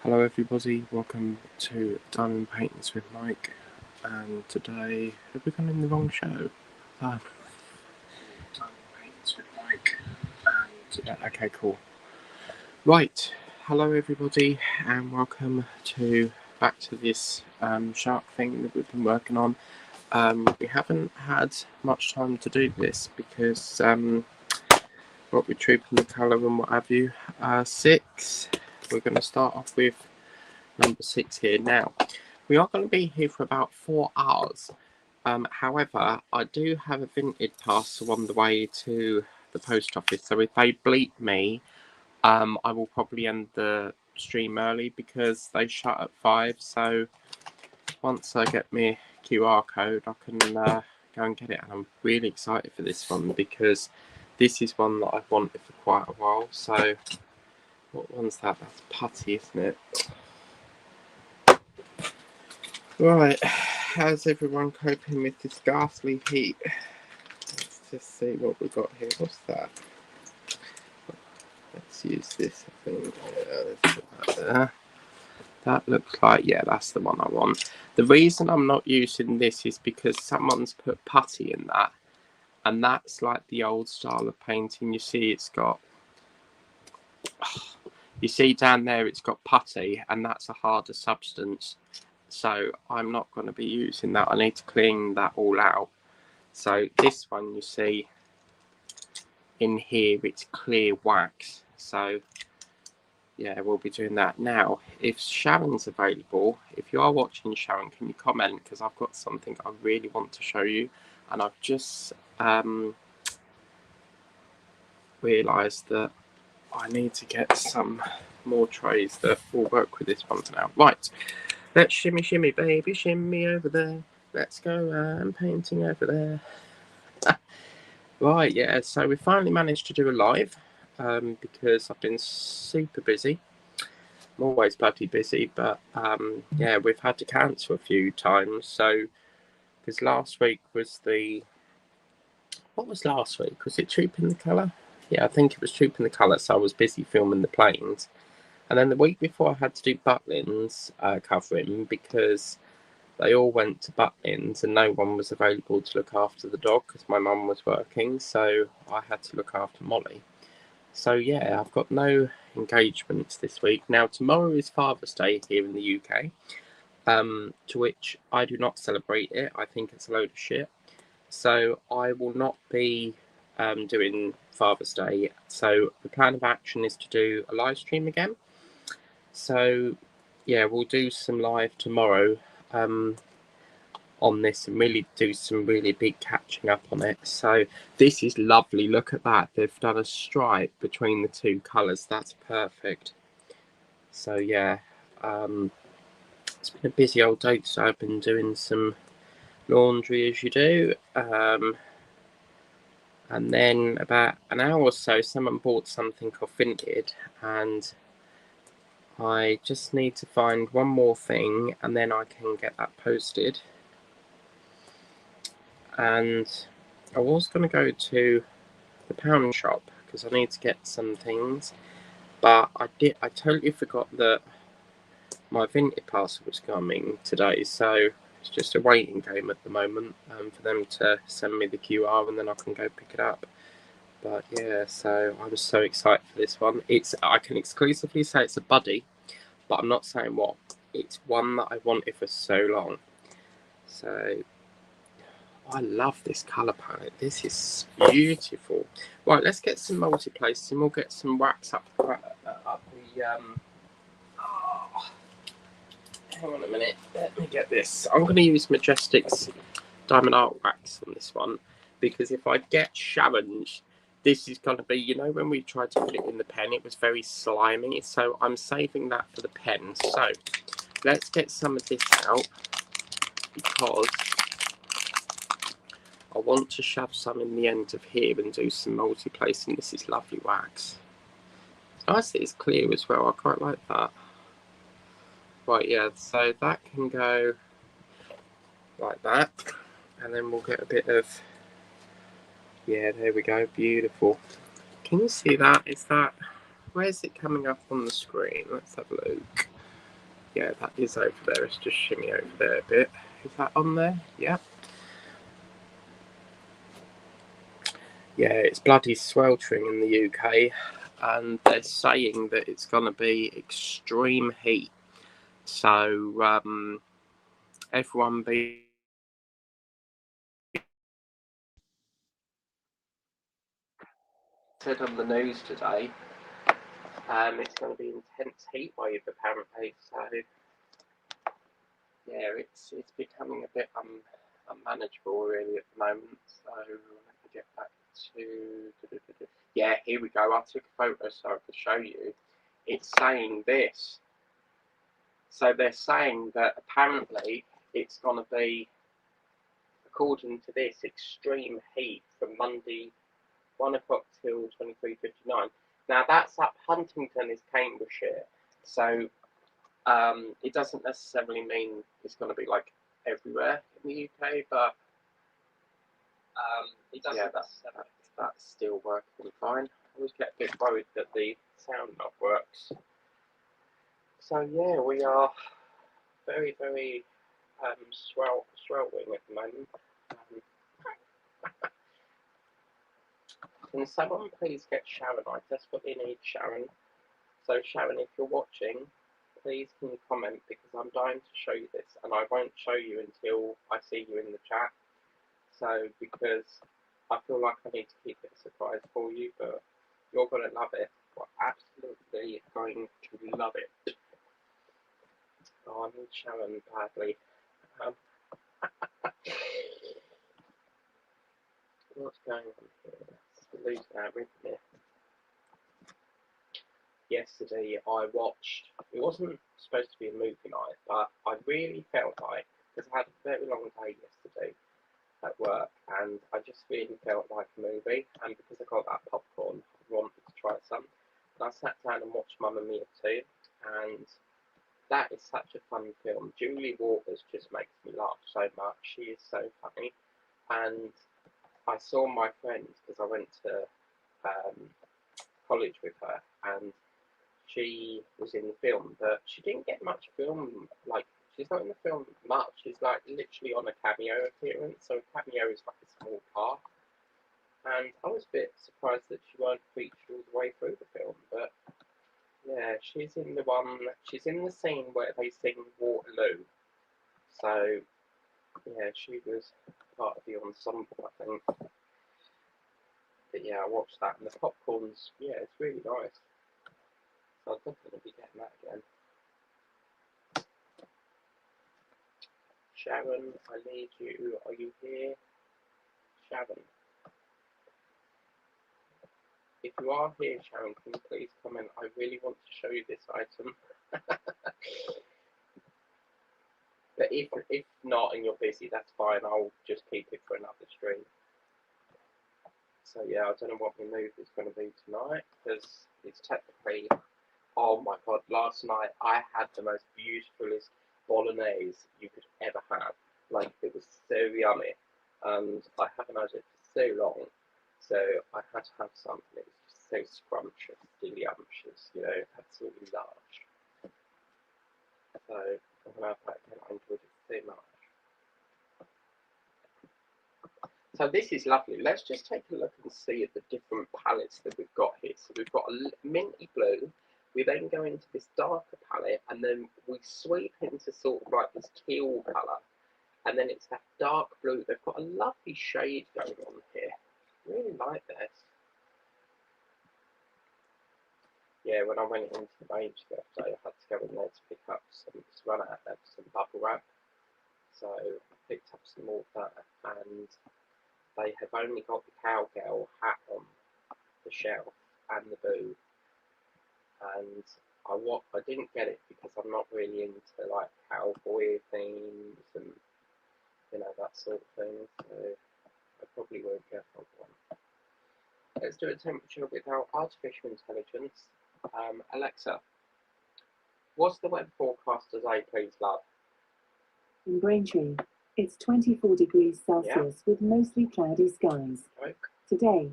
Hello everybody, welcome to Diamond Paintings with Mike, and today, have we gone in the wrong show? Diamond Paintings with Mike, and yeah, okay, cool. Right, hello everybody, and welcome back to this shark thing that we've been working on. We haven't had much time to do this because what we're trooping the colour and what have you. 6. We're going to start off with number 6 here. Now, we are going to be here for about 4 hours. However, I do have a vintage parcel on the way to the post office, so if they bleep me, I will probably end the stream early because they shut at 5. So once I get my QR code, I can go and get it. And I'm really excited for this one because this is one that I've wanted for quite a while. So what one's that? That's putty, isn't it? Right, how's everyone coping with this ghastly heat? Let's just see what we've got here. What's that? Let's use this, I think. Yeah, let's put that there. That looks like, yeah, that's the one I want. The reason I'm not using this is because someone's put putty in that, and that's like the old style of painting. You see it's got, you see down there it's got putty, and that's a harder substance. So I'm not going to be using that. I need to clean that all out. So this one, you see in here, it's clear wax. So yeah, we'll be doing that. Now, if Sharon's available, if you are watching, Sharon, can you comment? Because I've got something I really want to show you. And I've just realised that I need to get some more trays that will work with this one for now. Right, let's shimmy, shimmy, baby, shimmy over there. Let's go, I'm painting over there. Right, yeah, so we finally managed to do a live because I've been super busy. I'm always bloody busy, but yeah, we've had to cancel a few times. So, because last week was what was last week? Was it Trooping the Colour? Yeah, I think it was Trooping the Colour, so I was busy filming the planes. And then the week before I had to do Butlins covering because they all went to Butlins and no one was available to look after the dog because my mum was working, so I had to look after Molly. So yeah, I've got no engagements this week. Now tomorrow is Father's Day here in the UK, to which I do not celebrate it. I think it's a load of shit. So I will not be doing Father's Day. So the plan of action is to do a live stream again. So yeah, we'll do some live tomorrow on this and really do some really big catching up on it. So this is lovely. Look at that. They've done a stripe between the two colours. That's perfect. So yeah, it's been a busy old day. So I've been doing some laundry as you do. And then about an hour or so, someone bought something off Vinted, and I just need to find one more thing and then I can get that posted. And I was going to go to the pound shop because I need to get some things, but I totally forgot that my vintage parcel was coming today, so it's just a waiting game at the moment for them to send me the QR and then I can go pick it up. But yeah, so I'm so excited for this one. I can exclusively say it's a buddy, but I'm not saying what. It's one that I wanted for so long. So I love this colour palette. This is beautiful. Right, let's get some multi-places and we'll get some wax up the oh, hang on a minute. Let me get this. I'm going to use Majestic's Diamond Art Wax on this one because if I get challenged, this is going to be, you know, when we tried to put it in the pen, it was very slimy. So I'm saving that for the pen. So let's get some of this out because I want to shove some in the end of here and do some multi-placing. This is lovely wax. I see it's clear as well. I quite like that. Right, yeah, so that can go like that. And then we'll get a bit of, yeah, there we go, beautiful. Can you see that? Is that, where's it coming up on the screen? Let's have a look. Yeah, that is over there. Let's just shimmy over there a bit. Is that on there? Yeah. Yeah, it's bloody sweltering in the UK, and they're saying that it's going to be extreme heat. So everyone be said on the news today. It's going to be intense heat wave apparently. So yeah, it's becoming a bit unmanageable really at the moment. So let me get back to yeah, here we go. I took a photo so I could show you. It's saying this. So they're saying that apparently it's going to be, according to this, extreme heat from Monday 1 o'clock till 23:59. Now that's up Huntingdon is Cambridgeshire, so it doesn't necessarily mean it's going to be like everywhere in the UK, but it doesn't. Yeah, that's still working fine. I always get a bit worried that the sound not works. So yeah, we are very, very sweltering at the moment. Can someone please get Sharon? I desperately need Sharon. So Sharon, if you're watching, please can you comment, because I'm dying to show you this, and I won't show you until I see you in the chat. So because I feel like I need to keep it a surprise for you, but you're going to love it. You're absolutely going to love it. Oh, I need Sharon badly. What's going on here? Losing our rhythm here. Yesterday I watched, it wasn't supposed to be a movie night, but I really felt like, because I had a very long day yesterday at work, and I just really felt like a movie, and because I got that popcorn, I wanted to try some, and I sat down and watched Mamma Mia 2, and that is such a fun film. Julie Walters just makes me laugh so much. She is so funny, and I saw my friend, because I went to college with her, and she was in the film, but she didn't get much film, like, she's not in the film much, she's like literally on a cameo appearance, so a cameo is like a small part, and I was a bit surprised that she weren't featured all the way through the film, but yeah, she's in the scene where they sing Waterloo, so yeah, she was part of the ensemble, I think, but yeah, I watched that, and the popcorn's, yeah, it's really nice. So I'll definitely be getting that again. Sharon, I need you. Are you here? Sharon. If you are here, Sharon, can you please comment? I really want to show you this item. But if not and you're busy, that's fine. I'll just keep it for another stream. So yeah, I don't know what my move is going to be tonight, because it's technically, oh my god, last night I had the most beautifulest bolognese you could ever have. Like, it was so yummy, and I haven't had it for so long, so I had to have something that was just so scrumptious, delicious, you know, absolutely large. So I'm going to have that again. I enjoyed it so much. So this is lovely. Let's just take a look and see at the different palettes that we've got here. So we've got a minty blue. We then go into this darker palette, and then we sweep into sort of like this teal colour. And then it's that dark blue. They've got a lovely shade going on here. Really like this. Yeah, when I went into the range the other day, I had to go in there to pick up some, to run out of some bubble wrap. So I picked up some more of that, and they have only got the cowgirl hat on the shelf and the boo. And I didn't get it because I'm not really into like cowboy themes and, you know, that sort of thing. So I probably won't get that one. Let's do a temperature without artificial intelligence. Alexa, what's the weather forecast today, please, love? In Braintree, it's 24 degrees Celsius with mostly cloudy skies. Okay. Today,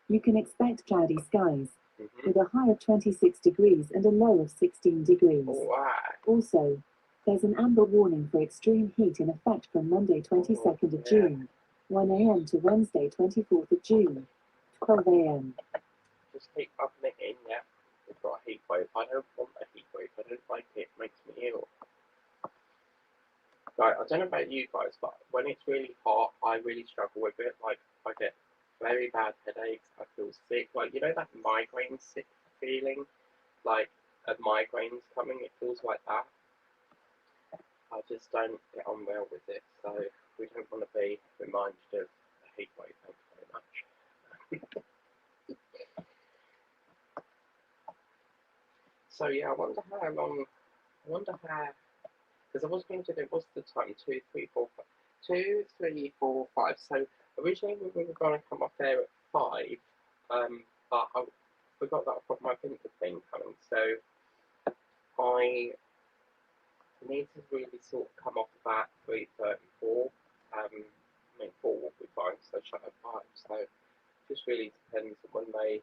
you can expect cloudy skies with a high of 26 degrees and a low of 16 degrees. Wow. Also, There's an amber warning for extreme heat in effect from Monday 22nd of June, 1 a.m. to Wednesday 24th of June, 12 a.m. Just keep rubbing it in, yeah. We've got a heat wave. I don't want a heat wave. I don't like it. It makes me ill. Like, I don't know about you guys, but when it's really hot, I really struggle with it. Like, I get very bad headaches. I feel sick. Like, you know that migraine sick feeling? Like, a migraine's coming. It feels like that. I just don't get on well with it. So, we don't want to be reminded of a heat wave. Thank you very much. So, yeah, I wonder how long. I wonder how. Because I was going to do, what's the time? 2, 3, 4, 5. 2, 3, 4, 5. So originally we were going to come off there at 5, but I forgot that I've got my winter thing coming. So I need to really sort of come off about 3:34. I mean, 4 will be fine, so shut at 5. So it just really depends on when they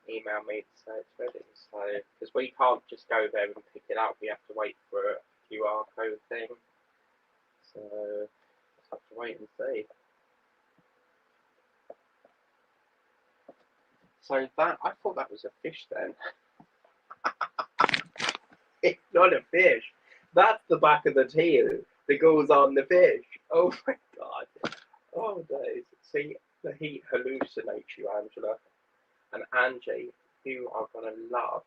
email me to say it's ready. So, because we can't just go there and pick it up, we have to wait for a QR code thing. So, just have to wait and see. So that, I thought that was a fish then. It's not a fish. That's the back of the tail that goes on the fish. Oh my god. Oh days. See, the heat hallucinates you, Angela. And Angie, you are going to love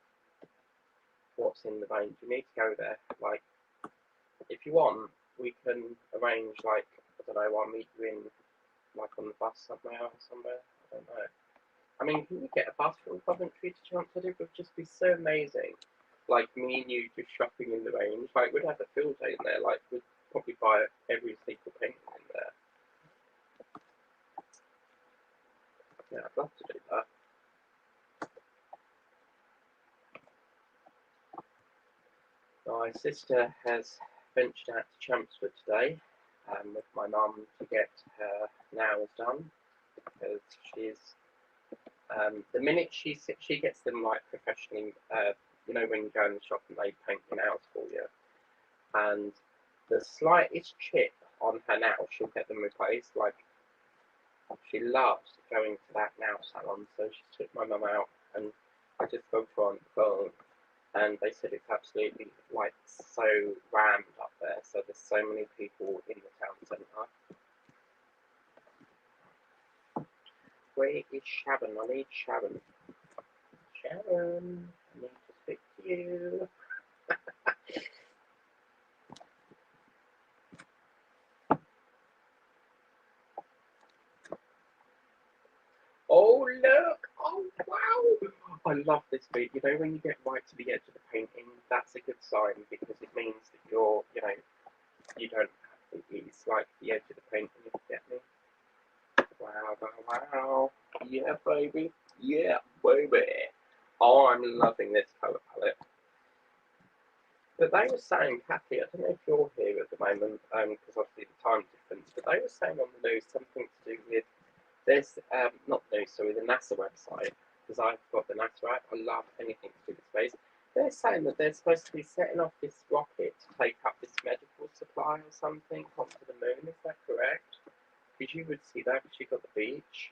what's in the range. You need to go there. Like, if you want, we can arrange, like, I don't know, I'll meet you in, like, on the bus somewhere. I don't know. I mean, can you get a bus from Coventry to Chelmsford? It would just be so amazing. Like, me and you just shopping in the range. Like, we'd have a field day in there. Like, we'd probably buy every single painting in there. Yeah, I'd love to do that. My sister has ventured out to Chelmsford today with my mum to get her nails done, because she's the minute she gets them like professionally, you know, when you go in the shop and they paint your nails for you, and the slightest chip on her nail, she'll get them replaced. Like, she loves going to that nail salon, so she took my mum out, and I just spoke to her on the phone, and they said it's absolutely, like, so rammed up there, so there's so many people in the town centre. Where is Sharon? I need Sharon. Sharon, I need to speak to you. Oh, look! Oh, wow! I love this bit. You know, when you get right to the edge of the painting, that's a good sign, because it means that you're, you know, you don't have to, it's like the edge of the painting, if you get me. Wow, wow, wow. Yeah, baby. Yeah, baby. Oh, I'm loving this colour palette. But they were saying, Kathy, I don't know if you're here at the moment, because obviously the time difference, but they were saying on the news something to do with this, not news, sorry, the NASA website, because I've got the NASA app. I love anything to do with space. They're saying that they're supposed to be setting off this rocket to take up this medical supply or something onto the moon. Is that correct? Because you would see that because you've got the beach.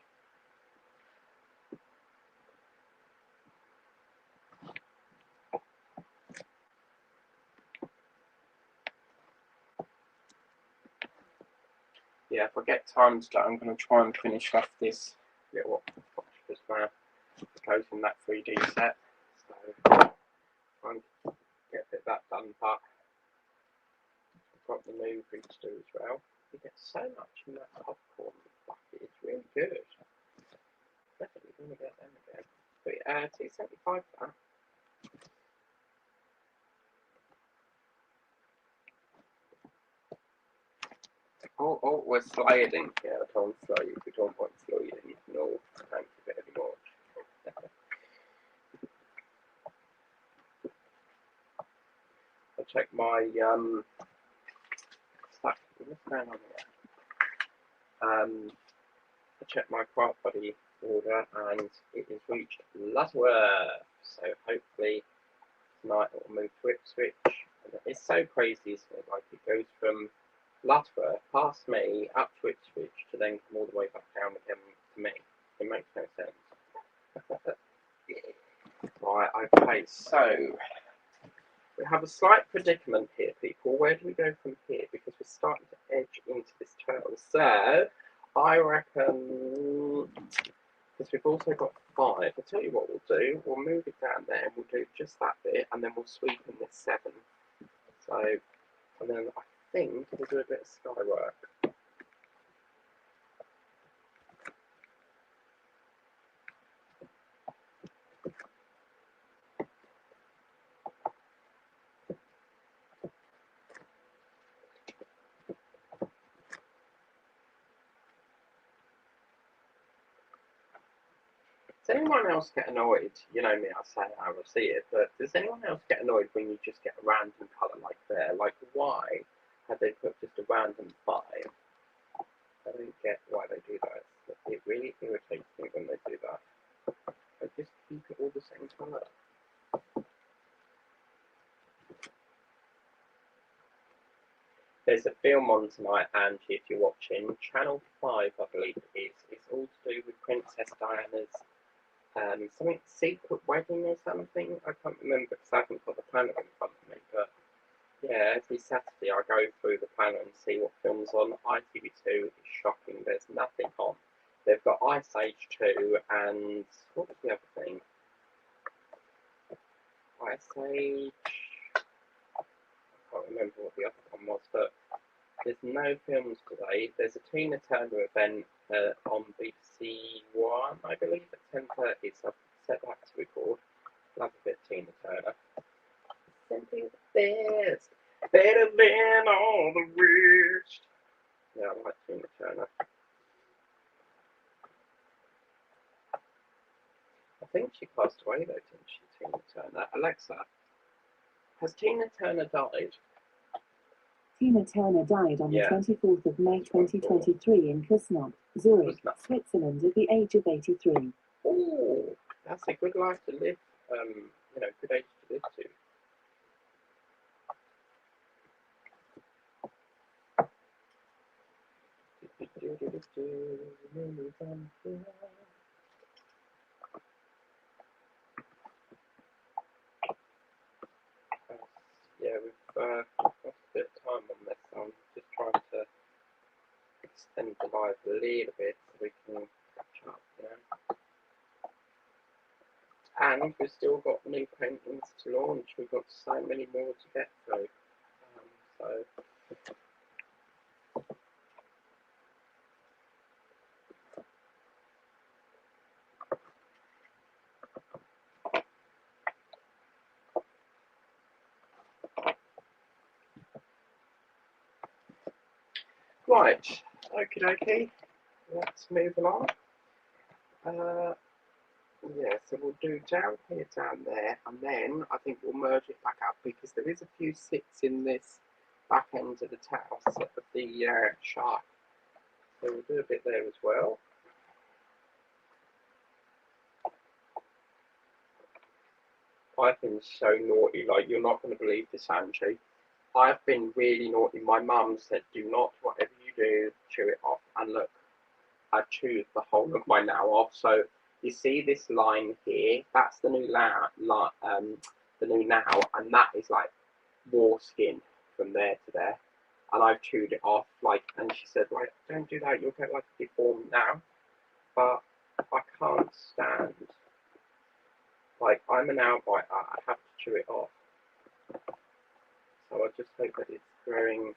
Yeah, if I get time today, I'm going to try and finish off this little just now. It goes in that 3D set. So, try and get a bit of that done, but I've got the movie to do as well. You get so much in that popcorn bucket, it's really good. Definitely going to get them again. But $2.75 for that. Oh, we're sliding. Yeah, I can't slide. If you don't want to slide, then you can all thank you very much. I'll check my stuff. What's going on here? I checked my craft body order and it has reached Lutterworth. So hopefully tonight it will move to Ipswich and It's so crazy, isn't it? Like it goes from Lutterworth past me up to Ipswich to then come all the way back down again to me. It makes no sense. Right, okay, so we have a slight predicament here, people. Where do we go from here? Because we're starting to edge into this turtle. So I reckon, because we've also got 5, I'll tell you what we'll do. We'll move it down there and we'll do just that bit and then we'll sweep in this 7. So, and then I think we'll do a bit of sky work. Does anyone else get annoyed? You know me, I say I will see it, but does anyone else get annoyed when you just get a random colour like there? Like, why have they put just a random 5? I don't get why they do that. It really irritates me when they do that. They just keep it all the same colour. There's a film on tonight, Angie, if you're watching. Channel 5, I believe it is. It's all to do with Princess Diana's something secret wedding or something. I can't remember because I haven't got the planner in front of me. But yeah, every Saturday I go through the planner and see what films on. ITV2 is shocking. There's nothing on. They've got Ice Age 2 and what was the other thing? Ice Age. I can't remember what the other one was, but there's no films today. There's a Tina Turner event on BBC One, I believe, at 10:30. So I've set that to record. Love a bit of Tina Turner. Simply the best, better than all the rest. Yeah, I like Tina Turner. I think she passed away though, didn't she, Tina Turner? Alexa, has Tina Turner died? Tina Turner died on the 24th of May 2023 in Küsnacht, Zurich, Switzerland at the age of 83. Oh, that's a good life to live, you know, good age to live to. Yeah, we've lost a bit of time on this. I'm just trying to extend the live a little bit so we can catch up, you know. And we've still got new paintings to launch. We've got so many more to get through. So right, okie dokie. Let's move along. Yeah, so we'll do down here, down there, and then I think we'll merge it back up because there is a few sits in this back end of the house of the shark. So we'll do a bit there as well. I've been so naughty, like you're not going to believe this, Angie. I've been really naughty. My mum said, do not, whatever you do, chew it off. And look, I chewed the whole of my nail off. So you see this line here, that's the new the new nail, and that is like raw skin from there to there. And I've chewed it off, like, and she said, like, don't do that, you'll get like a deformed nail. But I can't stand, like, I'm a nail biter, I have to chew it off. So I just hope that it's growing,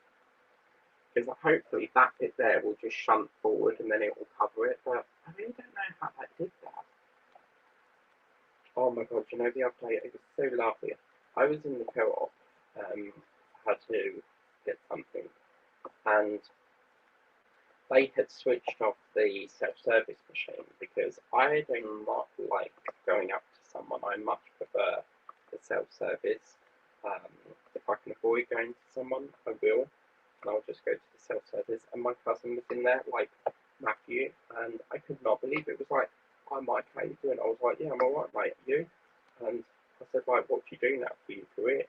because hopefully that bit there will just shunt forward and then it will cover it. But I really don't know how that did that. Oh my god, you know the update, it was so lovely. I was in the co-op, had to get something, and they had switched off the self-service machine because I do not like going up to someone. I much prefer the self-service. If I can avoid going to someone, I will, and I'll just go to the self-service. And my cousin was in there, like Matthew, and I could not believe it. It was like, "Hi Mike, how you doing?" I was like, "Yeah, I'm alright, mate. You?" And I said, "Like, what do you do now for your career?"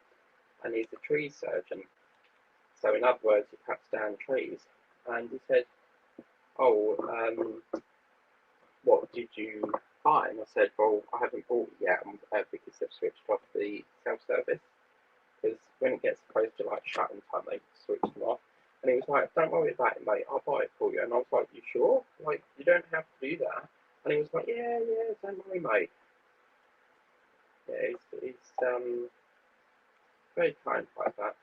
and he's a tree surgeon. So in other words, he cuts down trees. And he said, "Oh, what did you buy?" And I said, "Well, I haven't bought it yet because they've switched off the self-service. Because when it gets close to like shutting time, they switch them off." And he was like, "Don't worry about it, mate. I'll buy it for you." And I was like, "You sure? Like, you don't have to do that." And he was like, "Yeah, don't worry, mate." Yeah, he's very kind like that.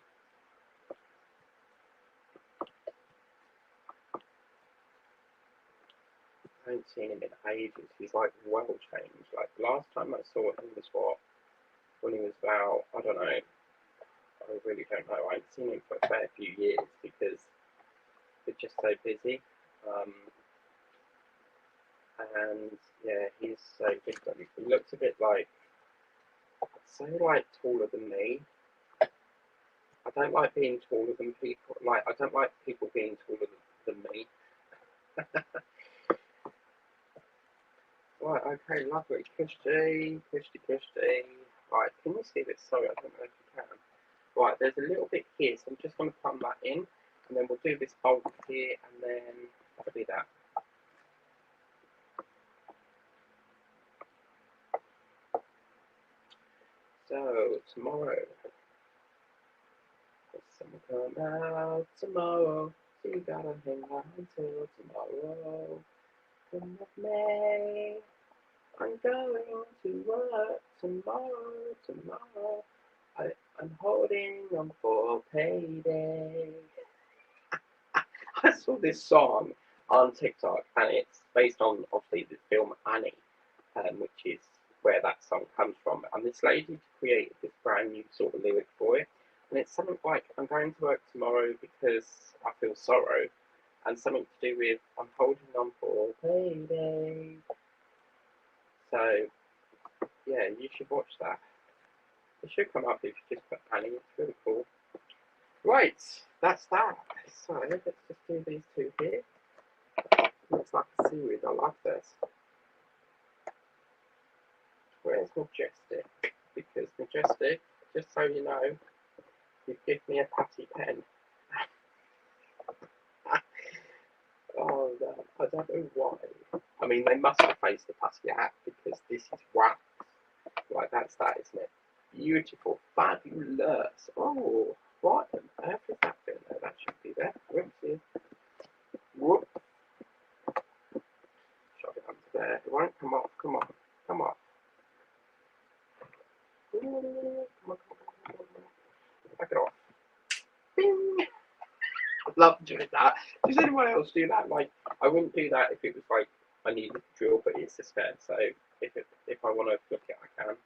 I haven't seen him in ages. He's like well changed. Like the last time I saw him was when he was about, I don't know, I really don't know. I haven't seen him for a fair few years because we're just so busy. And yeah, he's so different. He looks a bit like, so like taller than me. I don't like being taller than people. Like I don't like people being taller than me. Right, okay, lovely. Christy. Right, can you see this? Sorry, I don't know if you can. Right, there's a little bit here, so I'm just going to plumb that in, and then we'll do this bulk here, and then that'll be that. So, tomorrow, the sun will come out tomorrow, so you gotta hang on until tomorrow. Come with me, I'm going to work tomorrow. I'm holding on for payday. I saw this song on TikTok, and it's based on obviously the film Annie, which is where that song comes from. And this lady created this brand new sort of lyric for it, and it's something like, "I'm going to work tomorrow because I feel sorrow," and something to do with, "I'm holding on for payday." So yeah, you should watch that. It should come up if you just put Annie. It's really cool. Right, that's that. So let's just do these two here. Looks like a series. I like this. Where's Majestic? Because Majestic, just so you know, you give me a patty pen. Oh no, I don't know why. I mean, they must have faced the patty hat because this is wax. Like that's that, isn't it? Beautiful, fabulous. Oh, what on earth is that doing there? That should be there. Whoopsie. Whoop. Shove it under there. It won't come off. Come on. Come on. Come on. Back it off. Bing. I love doing that. Does anyone else do that? Like, I wouldn't do that if it was like I needed to drill, but it's a spare. So if I want to flick it, I can.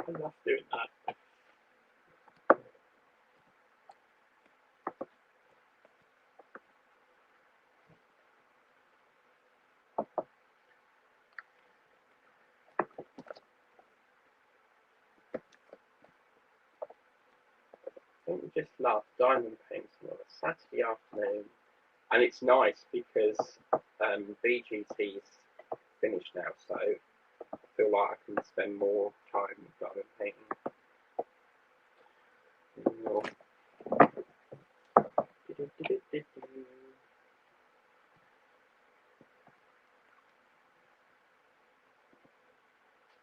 I love doing that. I think we just love diamond painting on a Saturday afternoon, and it's nice because BGT's finished now, so I feel like I can spend more time with diamond painting.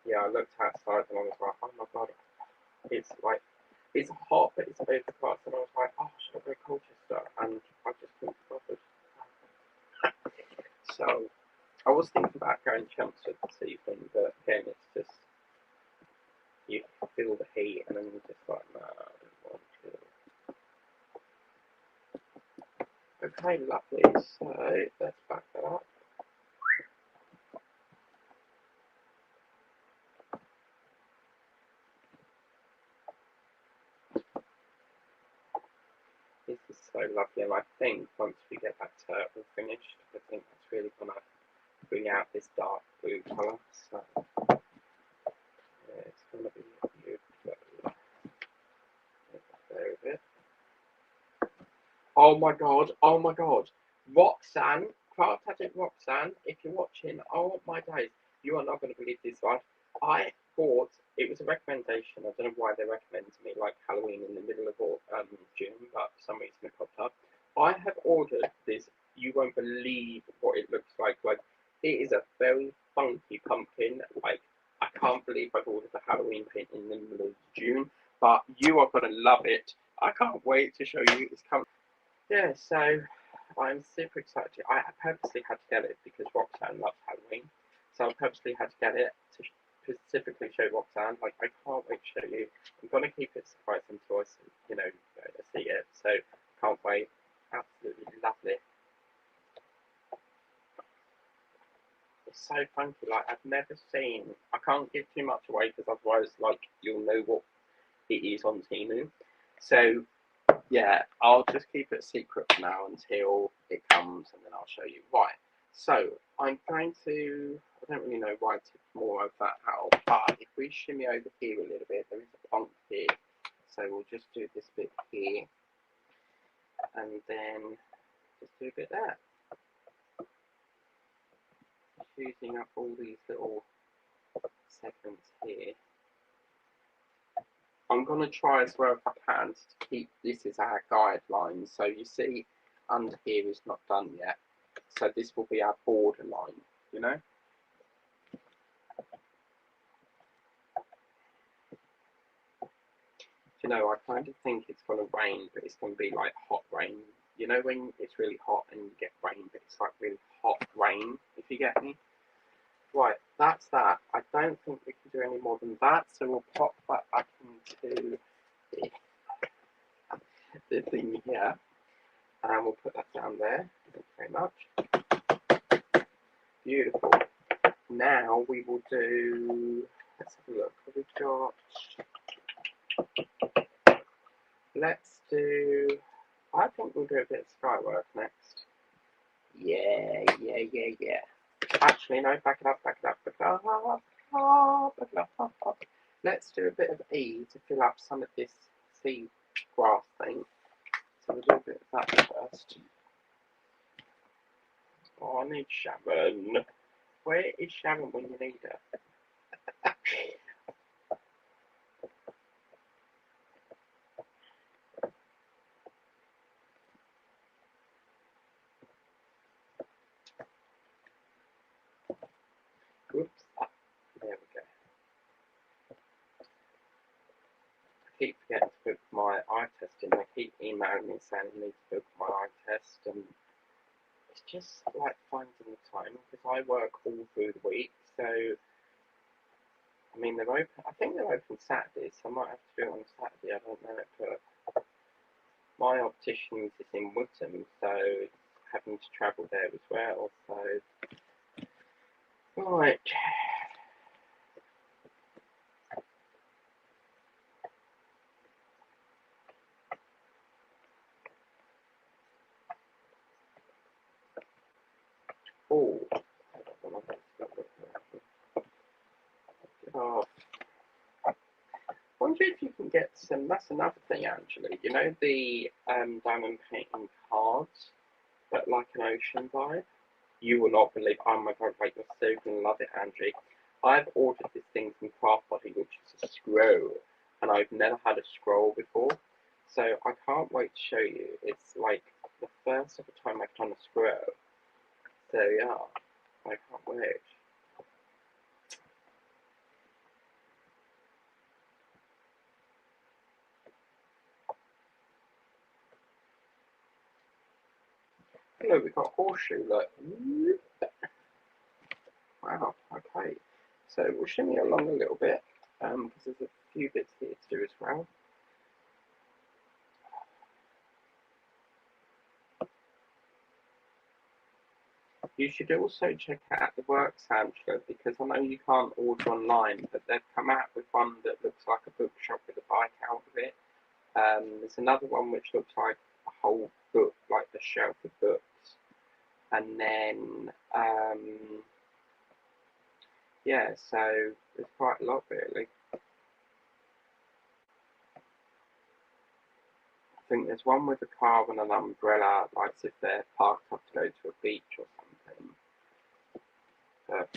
Yeah, I looked outside and I was like, oh my god, it's hot, but it's overcast, and I was like, oh, should I go Colchester? And I just couldn't be bothered. So I was thinking about going to Chelmsford this evening, but again, it's just you feel the heat, and then you're just like, no, I don't want to. Okay, lovely. So let's back that up. This is so lovely, and I think once we get that turtle finished, I think that's really gonna bring out this dark blue colour. So yeah, it's gonna be beautiful. There a bit. Oh my god, Roxanne, Craft Addict Roxanne, if you're watching, oh my days, you are not gonna believe this one. I bought, it was a recommendation. I don't know why they recommended me like Halloween in the middle of June, but for some reason it popped up. I have ordered this. You won't believe what it looks like. Like, it is a very funky pumpkin. Like, I can't believe I've ordered a Halloween paint in the middle of June, but you are gonna love it. I can't wait to show you. It's coming. Yeah, so I'm super excited. I purposely had to get it because Roxanne loves Halloween. So I purposely had to get it to specifically show Roxanne. Like, I can't wait to show you. I'm going to keep it surprise until I see, see it. So, can't wait. Absolutely lovely. It's so funky. Like, I've never seen. I can't give too much away because otherwise, like, you'll know what it is on Temu. So, yeah, I'll just keep it secret for now until it comes, and then I'll show you. Right, so I'm going to, I don't really know why I took more of that out, but if we shimmy over here a little bit, there is a bump here, so we'll just do this bit here, and then just do a bit there. Just using up all these little segments here. I'm going to try as well if I can to keep this as our guideline. So you see under here is not done yet. So this will be our borderline, you know? You know, I kind of think it's going to rain, but it's going to be like hot rain. You know when it's really hot and you get rain, but it's like really hot rain, if you get me? Right, that's that. I don't think we can do any more than that, so we'll pop that back into the thing here. And we'll put that down there. Thank you very much. Beautiful. Now we will do, let's have a look. What we've got. Let's do, I think we'll do a bit of skywork next. Yeah. Actually, no, back it up. Let's do a bit of E to fill up some of this sea grass thing. So we'll do a bit of that first. Oh, I need Sharon. Where is Sharon when you need her? Oops. There we go. I keep forgetting to book my eye test and they keep emailing me saying I need to book my eye test, and it's just like finding the time because I work all through the week. So I mean they're open. I think they're open Saturdays, so I might have to do it on Saturday. I don't know, but my optician's is in Wootton, so having to travel there as well. So right. Oh. Oh. I wonder if you can get some. That's another thing, actually. You know the diamond painting cards, but like an ocean vibe. You will not believe. Oh my god! Like you're so gonna love it, Andrew. I've ordered this thing from Craft Body, which is a scroll, and I've never had a scroll before. So I can't wait to show you. It's like the first ever time I've done a scroll. So yeah, I can't wait. Hello, we've got a horseshoe, look. Wow, okay. So we'll shimmy along a little bit, because there's a few bits here to do as well. You should also check out the work sampler, because I know you can't order online, but they've come out with one that looks like a bookshop with a bike out of it. There's another one which looks like a whole book, like a shelf of books. And then, yeah, so there's quite a lot really. I think there's one with a car and an umbrella, like as if they're parked up to go to a beach or something. But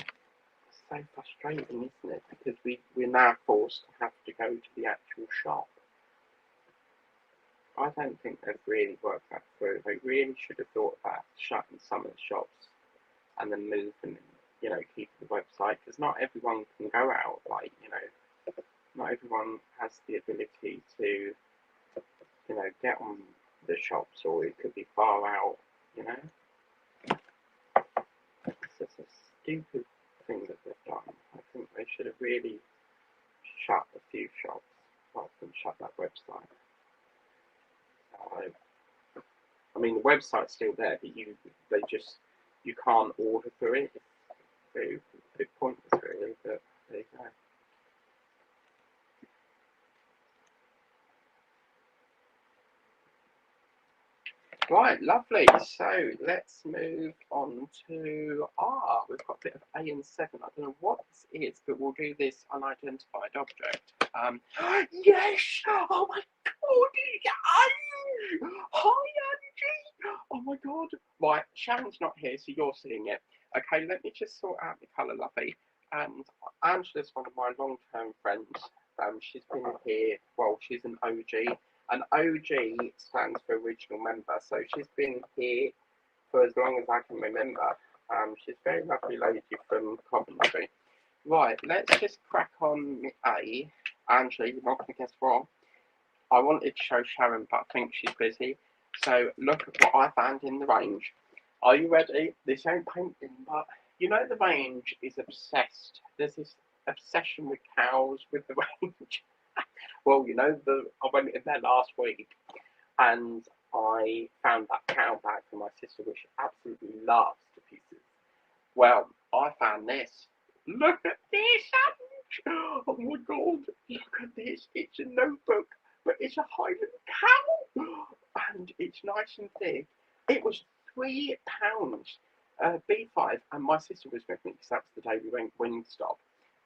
so frustrating, isn't it? Because we're now forced to have to go to the actual shop. I don't think they've really worked that through. They really should have thought about shutting some of the shops and then moving, you know, keeping the website, because not everyone can go out. Like, you know, not everyone has the ability to, you know, get on the shops, or it could be far out, you know. It's just a stupid thing that they've done. I think they should have really shut a few shops rather than shut that website. I mean, the website's still there, but you can't order through it. It's very pointless, really. But there you go. Right, lovely. So let's move on to we've got a bit of A and 7. I don't know what this is, but we'll do this unidentified object. Yes! Oh my god! Hi, Angie! Oh my god! Right, Sharon's not here, so you're seeing it. Okay, let me just sort out the colour, lovely. And Angela's one of my long-term friends. She's been here. Well, she's an OG. An OG stands for original member, so she's been here for as long as I can remember. She's a very lovely lady from Coventry. Right, let's just crack on A. Angela, you're not going to guess wrong. I wanted to show Sharon, but I think she's busy. So look at what I found in the range. Are you ready? This ain't painting, but you know the range is obsessed. There's this obsession with cows with the range. Well, you know, I went in there last week and I found that cow bag for my sister, which she absolutely loves to pieces. Well, I found this. Look at this! Oh my god, look at this. It's a notebook, but it's a Highland cow. And it's nice and thick. It was £3, B5, and my sister was with me because that's the day we went Wingstop.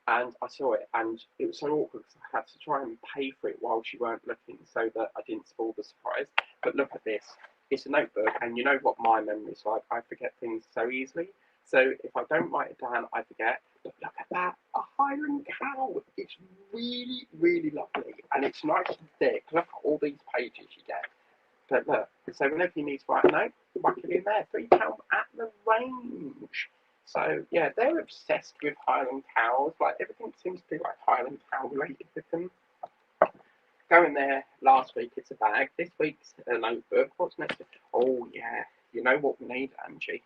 And I saw it, and it was so awkward because I had to try and pay for it while she weren't looking so that I didn't spoil the surprise. But look at this. It's a notebook, and you know what my memory's like. I forget things so easily. So if I don't write it down, I forget. But look at that. A Highland cow. It's really, really lovely. And it's nice and thick. Look at all these pages you get. But look, so whenever you need to write a note, whack it in there. £3 at the range. So yeah, they're obsessed with Highland cows. Like everything seems to be like Highland cow related with them. Going there last week, it's a bag. This week's a notebook. What's next? Oh yeah, you know what we need, Angie?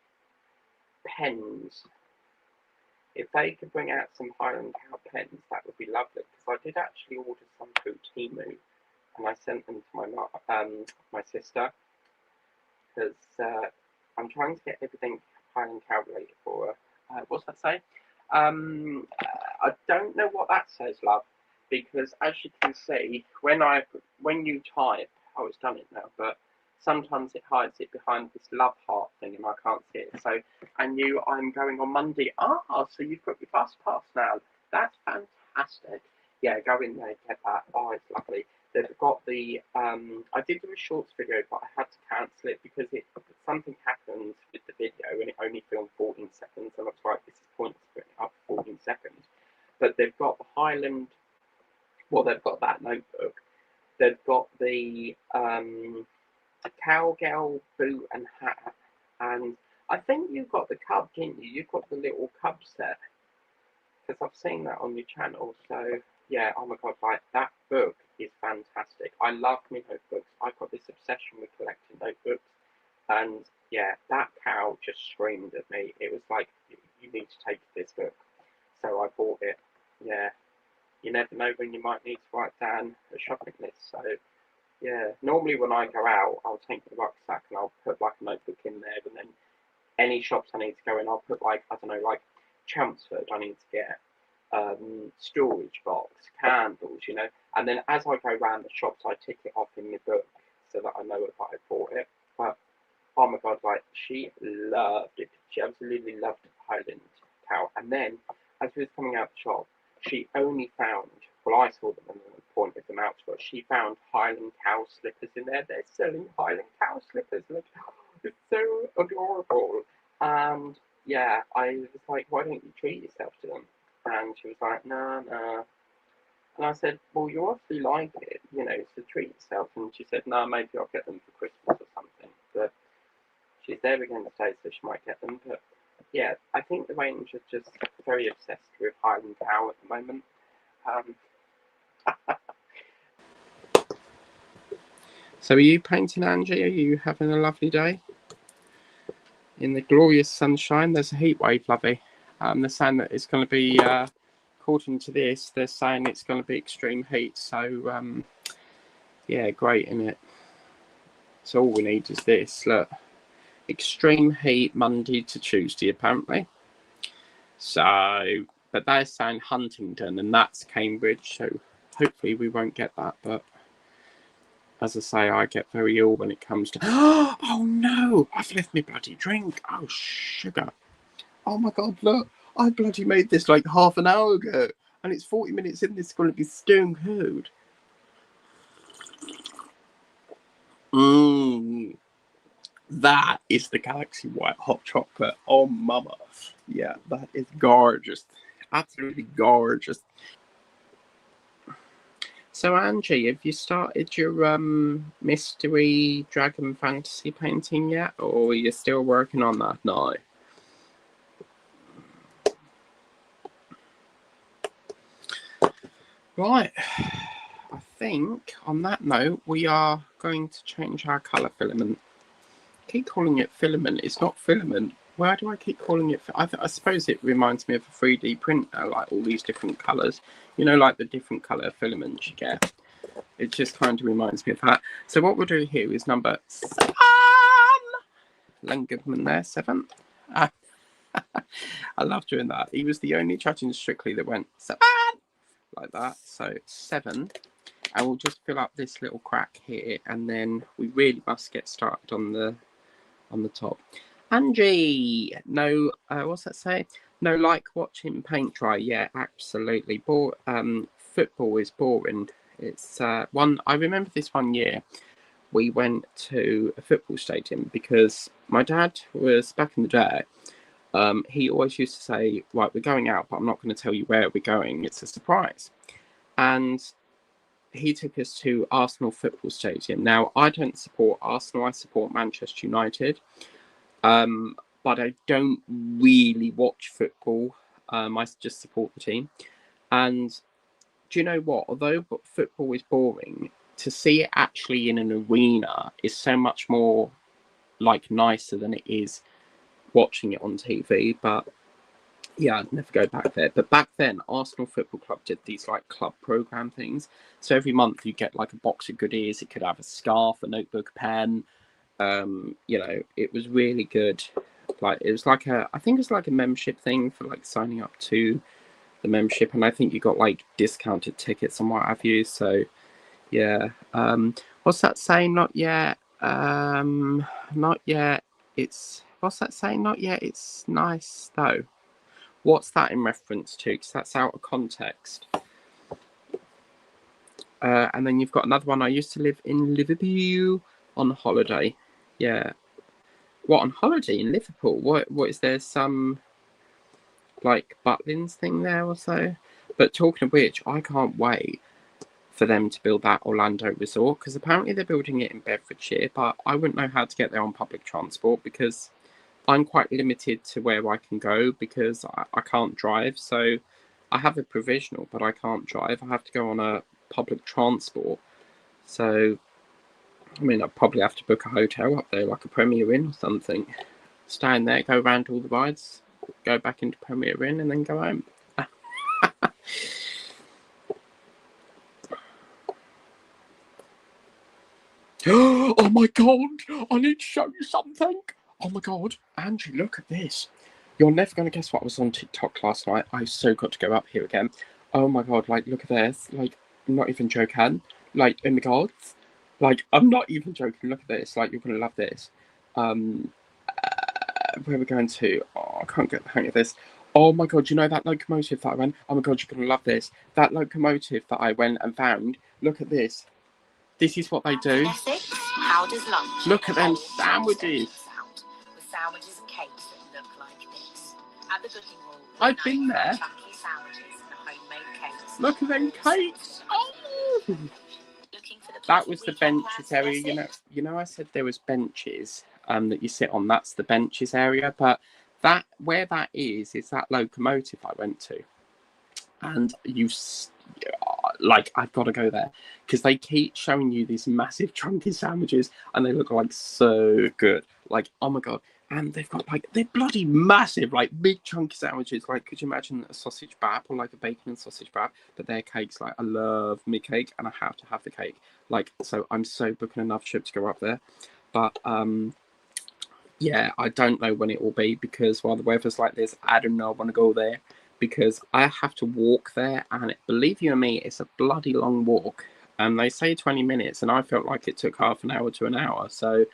Pens. If they could bring out some Highland cow pens, that would be lovely. Because I did actually order some through Temu, and I sent them to my sister because I'm trying to get everything Highland cow related for her. What's that say? I don't know what that says, love, because as you can see, when you type, oh, it's done it now, but sometimes it hides it behind this love heart thing, and I can't see it. So, I'm going on Monday. So you've got your bus pass now. That's fantastic. Yeah, go in there, get that. Oh, it's lovely. They've got the. I did do a shorts video, but I had to cancel it because something happened with the video and it only filmed 14 seconds. And I was like, this is pointless putting it up 14 seconds. But they've got the Highland. Well, they've got that notebook. They've got the cowgirl boot and hat, and I think you got the cub, didn't you? You've got the little cub set because I've seen that on your channel. So yeah, oh my god, like that book is fantastic. I love my notebooks. I've got this obsession with collecting notebooks, and yeah, that cow just screamed at me. It was like, you need to take this book. So I bought it. Yeah, you never know when you might need to write down a shopping list. So yeah, normally when I go out, I'll take the rucksack and I'll put like a notebook in there, and then any shops I need to go in, I'll put like, I don't know, like Chelmsford I need to get, storage box, candles, you know, and then as I go around the shops, I tick it off in the book so that I know if I bought it. But oh my god, like she loved it. She absolutely loved Highland cow. And then as we was coming out the shop, she only found, well, I saw them and pointed them out to her. She found Highland cow slippers in there. They're selling Highland cow slippers. Like, it's so adorable. And yeah, I was like, why don't you treat yourself to them? And she was like, nah, nah. And I said, well, you obviously like it, you know, so treat yourself. And she said, no, maybe I'll get them for Christmas or something. But she's there again today, so she might get them. But yeah, I think the range is just very obsessed with Highland Cow at the moment. So are you painting, Angie? Are you having a lovely day? In the glorious sunshine, there's a heat wave, lovey. They're saying that it's going to be, according to this, they're saying it's going to be extreme heat. So, yeah, great, isn't it? So all we need is this, look. Extreme heat Monday to Tuesday, apparently. So, but they're saying Huntingdon, and that's Cambridge. So hopefully we won't get that, but as I say, I get very ill when it comes to... Oh no, I've left my bloody drink. Oh, sugar. Oh my God, look. I bloody made this like half an hour ago. And it's 40 minutes in, this is going to be stone cold. That is the Galaxy White hot chocolate. Oh, mama. Yeah, that is gorgeous. Absolutely gorgeous. So, Angie, have you started your mystery dragon fantasy painting yet? Or are you still working on that now? Right. I think, on that note, we are going to change our colour filament. I keep calling it filament. It's not filament. Why do I keep calling it? I suppose it reminds me of a 3D printer, like all these different colours. You know, like the different colour filaments you get. It just kind of reminds me of that. So what we'll do here is number 7. Len Goodman there, 7. I love doing that. He was the only judge in Strictly that went 7 like that. So 7. And we'll just fill up this little crack here, and then we really must get started on the top. Angie, no, what's that say? No, like watching paint dry. Yeah, absolutely. Football is boring. It's one. I remember this one year we went to a football stadium because my dad was back in the day. He always used to say, "Right, we're going out, but I'm not going to tell you where we're going. It's a surprise." And he took us to Arsenal Football Stadium. Now, I don't support Arsenal. I support Manchester United. But I don't really watch football. I just support the team. And do you know what? Although football is boring, to see it actually in an arena is so much more like nicer than it is watching it on TV. But yeah, I'd never go back there. But back then, Arsenal Football Club did these like club program things. So every month you get like a box of goodies. It could have a scarf, a notebook, a pen. You know, it was really good. Like it was like I think it was like a membership thing for like signing up to the membership, and I think you got like discounted tickets and what have you. So yeah. What's that saying? Not yet. Not yet. What's that saying? Not yet. It's nice though. What's that in reference to? Because that's out of context. And then you've got another one. I used to live in Liverpool on holiday. Yeah. What, on holiday in Liverpool? What is there some like Butlins thing there or so? But talking of which, I can't wait for them to build that Orlando resort, because apparently they're building it in Bedfordshire, but I wouldn't know how to get there on public transport because I'm quite limited to where I can go because I can't drive. So I have a provisional, but I can't drive. I have to go on a public transport. So, I mean, I'd probably have to book a hotel up there, like a Premier Inn or something. Stay in there, go around all the rides, go back into Premier Inn, and then go home. Oh my God, I need to show you something. Oh my God, Angie, look at this. You're never going to guess what was on TikTok last night. I so got to go up here again. Oh my God, like, look at this. Like, I'm not even joking. Like, oh my God. Like, I'm not even joking. Look at this. Like, you're going to love this. Where are we going to? Oh, I can't get the hang of this. Oh my God, you know that locomotive that I went? Oh my God, you're going to love this. That locomotive that I went and found. Look at this. This is what they do. Essex, how does lunch? Look at them sandwiches. With sandwiches and cakes that look like this. At the booking hall, I've been there. chunky sandwiches and homemade cakes. Look at them cakes. Oh! Looking for the That was the weekend benches plans, area. Leslie? You know, I said there was benches that you sit on. That's the benches area. But that where that is that locomotive I went to, and like I've got to go there because they keep showing you these massive chunky sandwiches, and they look like so good. Like, oh my god. And they've got like, they're bloody massive, like big chunky sandwiches. Like, could you imagine a sausage wrap or like a bacon and sausage wrap? But their cakes, like, I love me cake and I have to have the cake. Like, so I'm so booking enough trip to go up there. But yeah, I don't know when it will be because while the weather's like this, I do not want to go there because I have to walk there. And believe you me, it's a bloody long walk. And they say 20 minutes and I felt like it took half an hour to an hour. So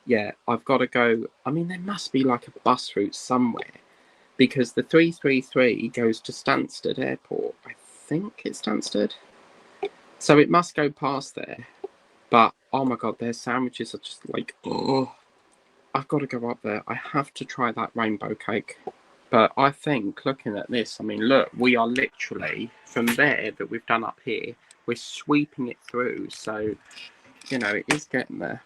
yeah, I've got to go. I mean, there must be like a bus route somewhere because the 333 goes to Stansted Airport. I think it's Stansted. So it must go past there. But, oh my God, their sandwiches are just like, oh, I've got to go up there. I have to try that rainbow cake. But I think, looking at this, I mean, look, we are literally, from there that we've done up here, we're sweeping it through. So, you know, it is getting there.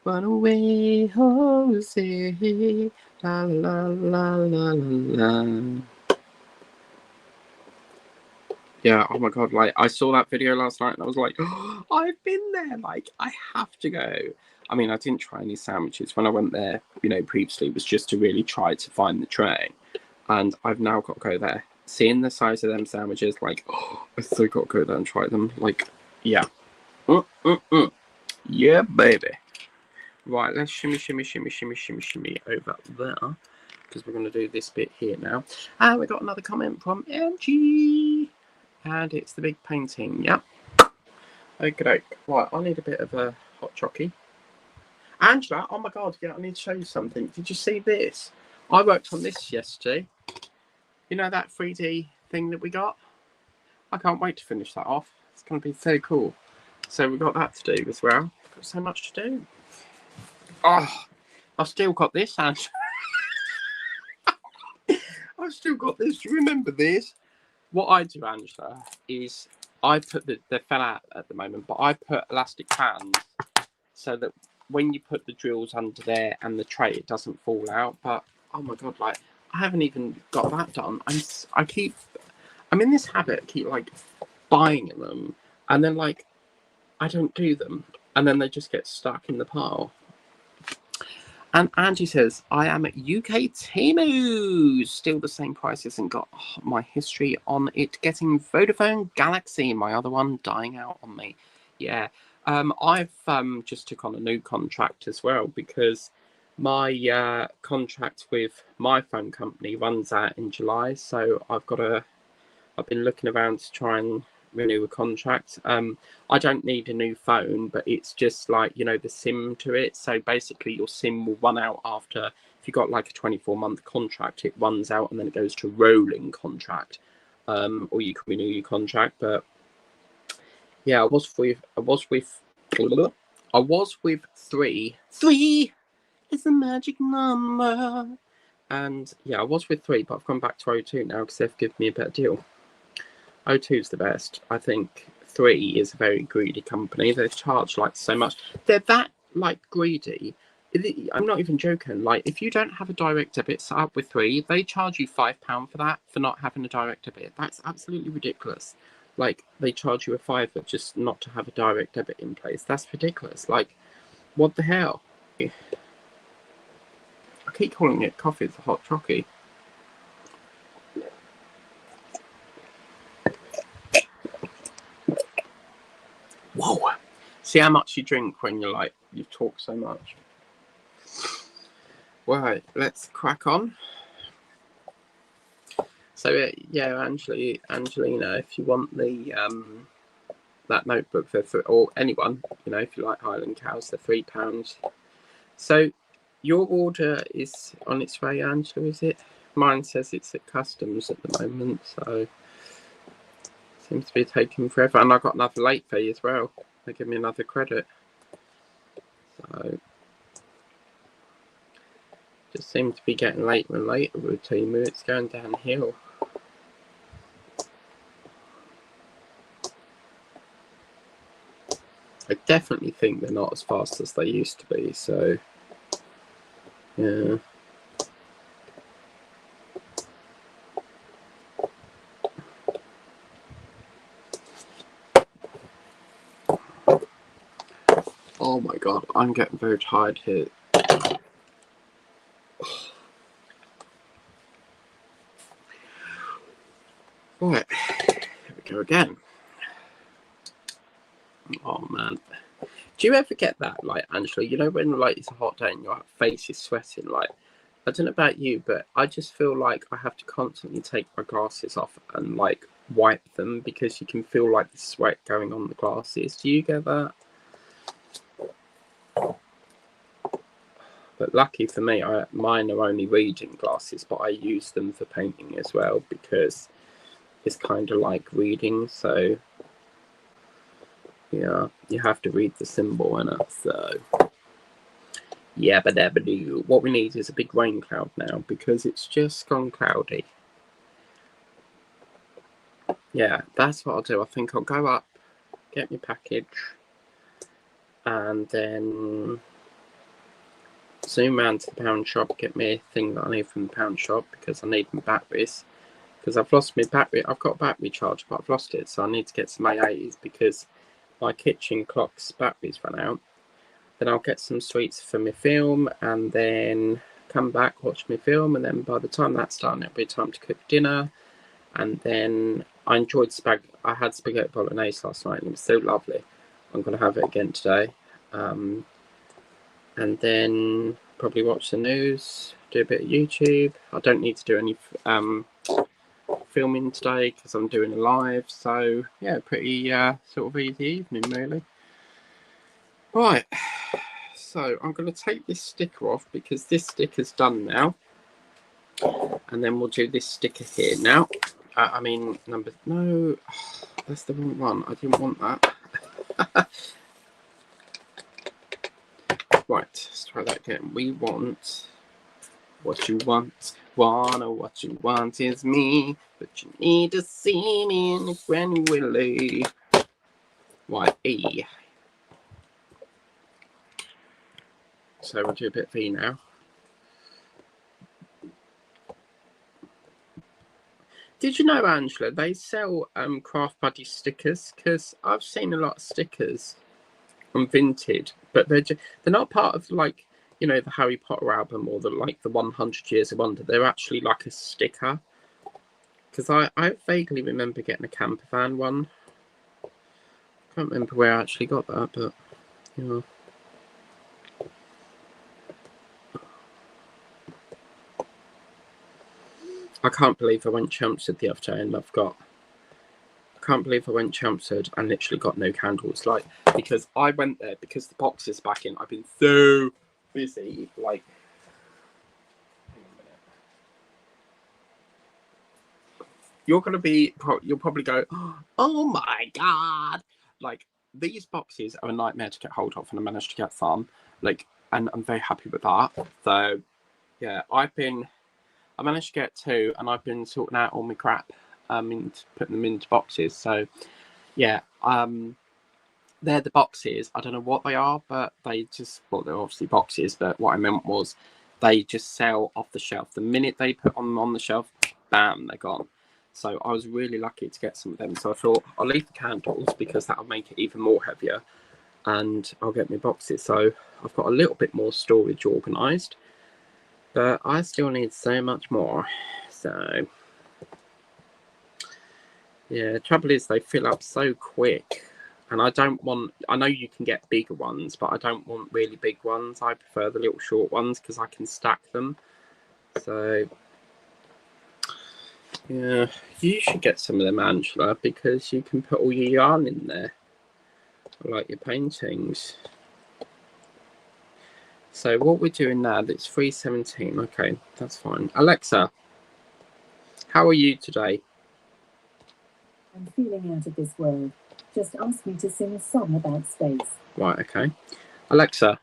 Run away, Jose, la la la la la la. Yeah, oh my god, like, I saw that video last night and I was like, oh, I've been there, like, I have to go. I mean, I didn't try any sandwiches. When I went there, you know, previously, it was just to really try to find the train. And I've now got to go there. Seeing the size of them sandwiches, like, oh, I still got to go there and try them. Like, yeah. Yeah, baby. Right, let's shimmy over there. Because we're going to do this bit here now. And we got another comment from Angie. And it's the big painting, yep. Okay, right, I need a bit of a hot chockey. Angela, oh my god, yeah, I need to show you something. Did you see this? I worked on this yesterday. You know that 3D thing that we got? I can't wait to finish that off. It's going to be so cool. So we've got that to do as well. Got so much to do. Oh, I've still got this, Angela. I've still got this. Do you remember this? What I do, Angela, is I put they fell out at the moment, but I put elastic bands so that when you put the drills under there and the tray, it doesn't fall out. But oh my god, like I haven't even got that done. I'm in this habit, keep like buying them, and then like I don't do them, and then they just get stuck in the pile. And Angie says, I am at UK Temu. Still the same price. Hasn't got my history on it. Getting Vodafone Galaxy, my other one, dying out on me. Yeah. I've just took on a new contract as well because my contract with my phone company runs out in July. So I've been looking around to try and renew a contract. I don't need a new phone, but it's just like, you know, the SIM to it. So basically your SIM will run out after, if you've got like a 24-month contract, it runs out and then it goes to rolling contract. Or you can renew your contract. But yeah, I was with three. Three is the magic number. And yeah, I was with three, but I've gone back to O2 now because they've given me a better deal. O2 is the best. I think 3 is a very greedy company. They charge like so much. They're that like greedy. I'm not even joking. Like if you don't have a direct debit set up with 3, they charge you £5 for that for not having a direct debit. That's absolutely ridiculous. Like they charge you a £5 just not to have a direct debit in place. That's ridiculous. Like what the hell? I keep calling it coffee. It's a hot chockey. Whoa! See how much you drink when you talk so much. Right, let's crack on. So yeah, Angelina, if you want the that notebook or anyone, you know, if you like Highland cows, they're £3. So your order is on its way, Angela, is it? Mine says it's at customs at the moment, so seems to be taking forever. And I got another late fee as well. They give me another credit. So just seems to be getting later and later with Temu. It's going downhill. I definitely think they're not as fast as they used to be, so yeah. Oh my god, I'm getting very tired here. Right, here we go again. Oh man. Do you ever get that, like, Angela, you know, when like it's a hot day and your face is sweating, like, I don't know about you, but I just feel like I have to constantly take my glasses off and like wipe them because you can feel like the sweat going on the glasses. Do you get that? But lucky for me, mine are only reading glasses, but I use them for painting as well because it's kind of like reading. So yeah, you have to read the symbol in it. So yeah, but what we need is a big rain cloud now because it's just gone cloudy. Yeah, that's what I'll do. I think I'll go up, get my package, and then zoom round to the pound shop, get me a thing that I need from the pound shop because I need my batteries. Because I've lost my battery. I've got a battery charger, but I've lost it, so I need to get some A80s because my kitchen clock's batteries run out. Then I'll get some sweets for my film, and then come back, watch my film, and then by the time that's done, it'll be time to cook dinner. And then I enjoyed I had spaghetti bolognese last night, and it was so lovely. I'm going to have it again today. And then probably watch the news, do a bit of YouTube. I don't need to do any filming today because I'm doing a live. So yeah, pretty sort of easy evening really. Right, so I'm going to take this sticker off because this sticker's done now. And then we'll do this sticker here now. I mean, no, that's the wrong one. I didn't want that. Right, let's try that again. We want what you want. Wanna what you want is me, but you need to see me in a granularly. Right, E. So we'll do a bit of E now. Did you know, Angela, they sell Craft Buddy stickers? Because I've seen a lot of stickers on Vinted, but they're not part of, like, you know, the Harry Potter album or the 100 Years of Wonder. They're actually like a sticker. Because I vaguely remember getting a camper van one. Can't remember where I actually got that, but you know. I can't believe I went Chelmsford the other day and I can't believe I went Chelmsford and literally got no candles. Like, because I went there because the box is back in. I've been so busy. Like, hang on a minute. You'll probably go, oh my god! Like, these boxes are a nightmare to get hold of, and I managed to get some. Like, and I'm very happy with that. So, yeah, I managed to get 2, and I've been sorting out all my crap, and putting them into boxes. So, yeah, they're the boxes. I don't know what they are, but they're obviously boxes. But what I meant was, they just sell off the shelf. The minute they put them on the shelf, bam, they're gone. So I was really lucky to get some of them. So I thought I'll leave the candles because that'll make it even more heavier, and I'll get my boxes. So I've got a little bit more storage organised. But I still need so much more. So, yeah, the trouble is they fill up so quick. And I don't want... I know you can get bigger ones, but I don't want really big ones. I prefer the little short ones because I can stack them. So, yeah, you should get some of them, Angela, because you can put all your yarn in there. Like your paintings. So what we're doing now, that's 3:17. Okay, that's fine. Alexa, how are you today? I'm feeling out of this world. Just ask me to sing a song about space. Right, okay. Alexa,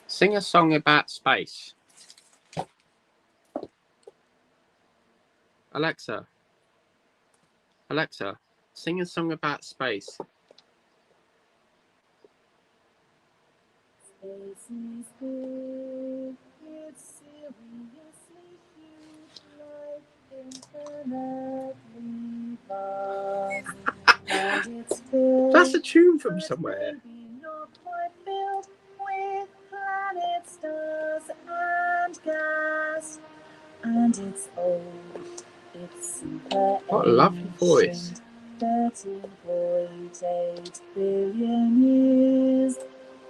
sing a song about space. Alexa, sing a song about space. Space is big, it's seriously huge, like infinitely vast. And it's filled, That's a tune from but somewhere. maybe not quite filled, with planets, stars, and gas. And it's old, it's super What a lovely voice. ancient, 13.8 billion years.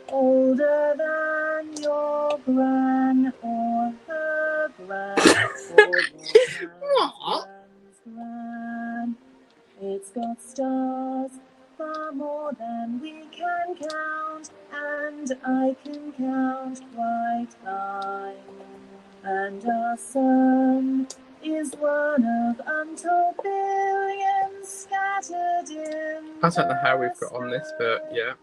Older than your gran or her gran or your grand's gran. It's got stars far more than we can count, and I can count quite high. And our sun is one of untold billions scattered in I don't know how we've the got on this, but sky. yeah.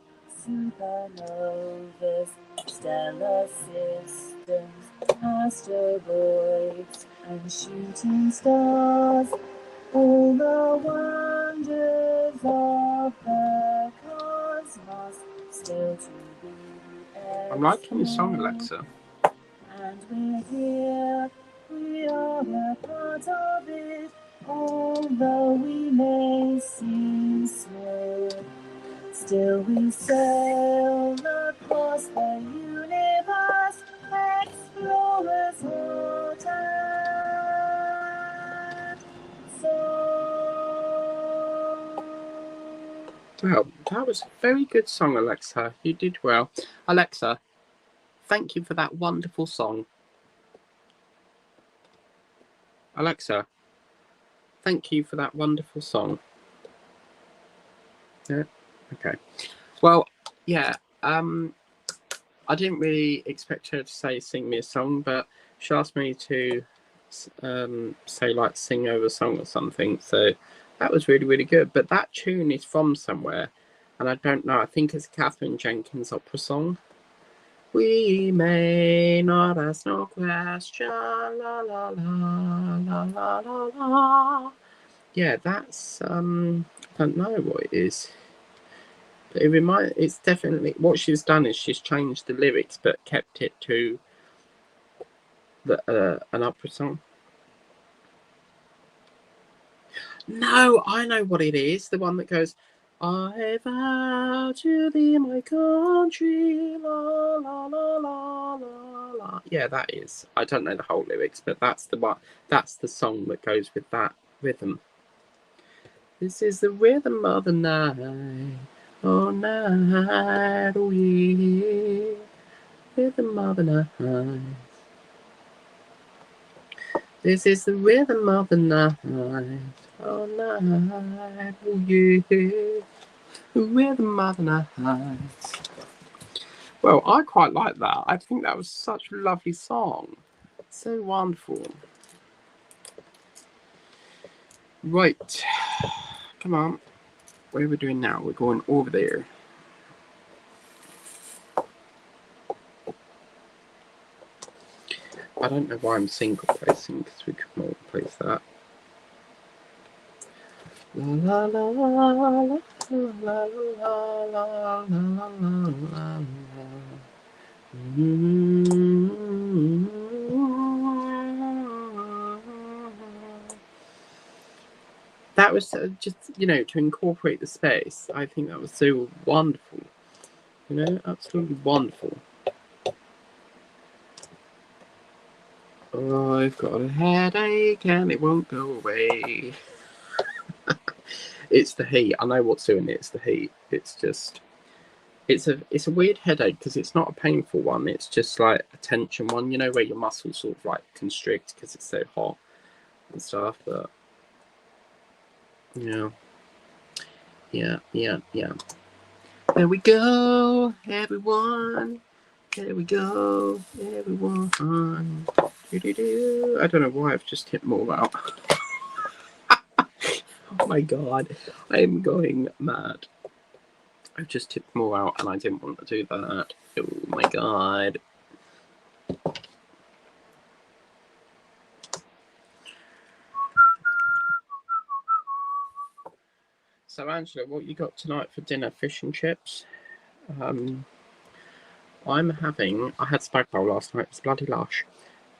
Supernovas, stellar systems, asteroids, and shooting stars. All the wonders of the cosmos still to be I'm liking your song, explored. Alexa. And we're here, we are a part of it, although we may seem small. Still we sail across the universe, explorers hot and soul. Well, that was a very good song, Alexa. You did well. Alexa, thank you for that wonderful song. Alexa, thank you for that wonderful song. Yeah, okay. Well, yeah, I didn't really expect her to say sing me a song, but she asked me to say like sing over a song or something, so that was really, really good. But that tune is from somewhere, and I don't know. I think it's a Catherine Jenkins opera song. We may not ask no question, la la la la la la la. Yeah, that's I don't know what it is. But it's definitely what she's done is she's changed the lyrics but kept it to the an opera song. No, I know what it is. The one that goes, I vow to thee, my country, la la la la la la. Yeah, that is. I don't know the whole lyrics, but that's the one. That's the song that goes with that rhythm. This is the rhythm of the night, oh night, oh yeah, rhythm of the night. This is the rhythm of the night, oh night, oh yeah, the rhythm of the night. Well, I quite like that. I think that was such a lovely song. So wonderful. Right. Come on. What are we doing now? We're going over there. I don't know why I'm single placing because we could multiplace that. La la la la la la la la la la. That was just, to incorporate the space. I think that was so wonderful. Absolutely wonderful. Oh, I've got a headache and it won't go away. It's the heat. I know what's doing it. It's the heat. It's just, it's a weird headache because it's not a painful one. It's just like a tension one, where your muscles sort of like constrict because it's so hot and stuff. But yeah. There we go, everyone. There we go, everyone. I don't know why I've just hit more out. Oh my god, I am going mad. I've just tipped more out and I didn't want to do that. Oh my god. So Angela, what you got tonight for dinner? Fish and chips? I had spag bowl last night. It's bloody lush.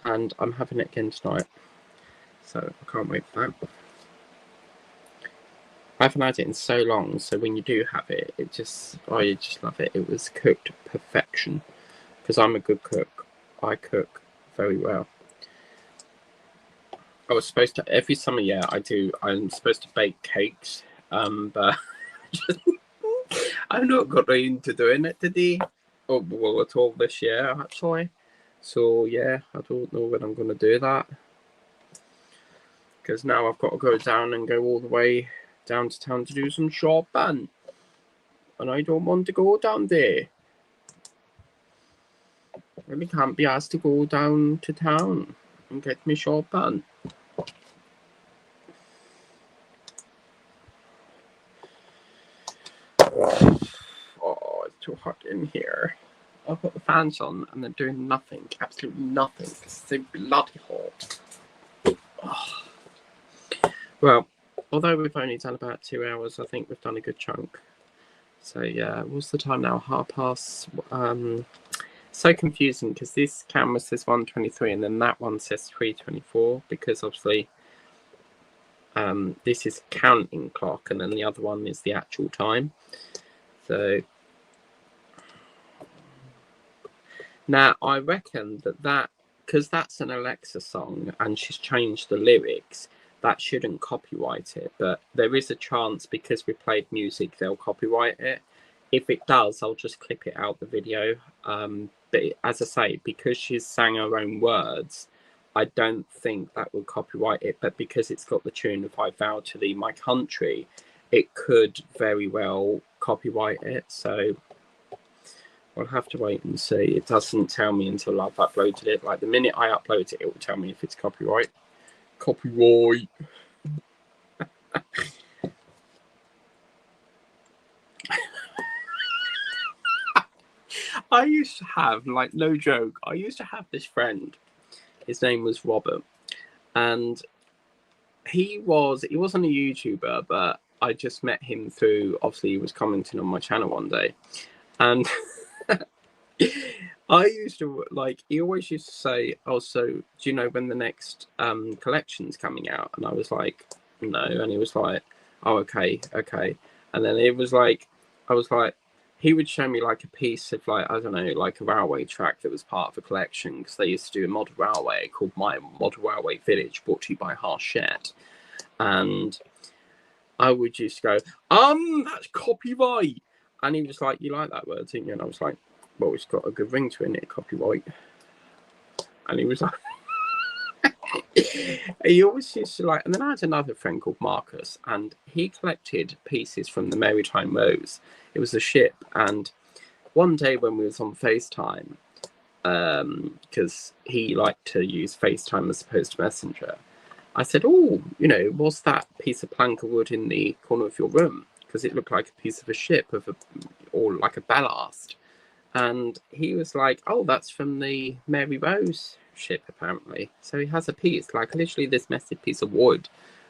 And I'm having it again tonight. So I can't wait for that. I haven't had it in so long, so when you do have it, you just love it. It was cooked perfection. Because I'm a good cook. I cook very well. I was supposed to, every summer, yeah, I'm supposed to bake cakes, but I've not got into doing it today, or well, at all this year, actually. So, yeah, I don't know when I'm going to do that. Because now I've got to go down and go all the way down to town to do some shopping. And I don't want to go down there. I really can't be asked to go down to town and get me shopping. Oh, it's too hot in here. I've got the fans on and they're doing nothing, absolutely nothing. It's so bloody hot. Oh. Well, although we've only done about 2 hours, I think we've done a good chunk. So yeah, what's the time now? 1:30. So confusing because this camera says 1:23 and then that one says 3:24 because obviously this is counting clock and then the other one is the actual time. So now I reckon that because that's an Alexa song and she's changed the lyrics, that shouldn't copyright it. But there is a chance because we played music, they'll copyright it. If it does, I'll just clip it out the video. But as I say, because she's sang her own words, I don't think that will copyright it. But because it's got the tune of I Vow to Thee, My Country, it could very well copyright it. So I'll have to wait and see. It doesn't tell me until I've uploaded it. Like the minute I upload it, it will tell me if it's copyright. Copyright. I used to have, like, no joke, I used to have this friend. His name was Robert. And he wasn't a YouTuber, but I just met him through, obviously he was commenting on my channel one day. And I used to, like, he always used to say, oh, so do you know when the next collection's coming out? And I was like, no. And he was like, oh, okay. And then it was like, I was like, he would show me like a piece of like, I don't know, like a railway track that was part of a collection because they used to do a model railway called My Model Railway Village, brought to you by Harshette. And I would just go, that's copyright. And he was like, you like that word, didn't you? And I was like, well, it's got a good ring to it, copyright. And he was like, he always used to like, and then I had another friend called Marcus, and he collected pieces from the Maritime Rose. It was a ship, and one day when we was on FaceTime, because he liked to use FaceTime as opposed to Messenger, I said, oh, you know, what's that piece of plank of wood in the corner of your room? Because it looked like a piece of a ship or like a ballast. And he was like, oh, that's from the Mary Rose ship, apparently. So he has a piece, like literally this massive piece of wood,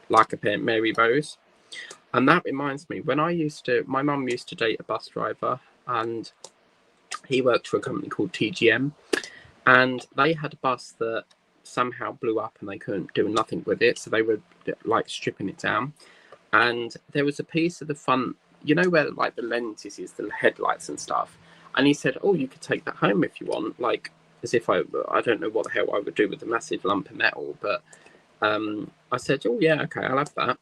like a Mary Rose. And that reminds me, when my mum used to date a bus driver, and he worked for a company called TGM, and they had a bus that somehow blew up and they couldn't do nothing with it. So they were like stripping it down. And there was a piece of the front, you know, where like the lenses is, the headlights and stuff. And he said, oh, you could take that home if you want. Like, as if I don't know what the hell I would do with a massive lump of metal. But I said, oh, yeah, okay, I'll have that.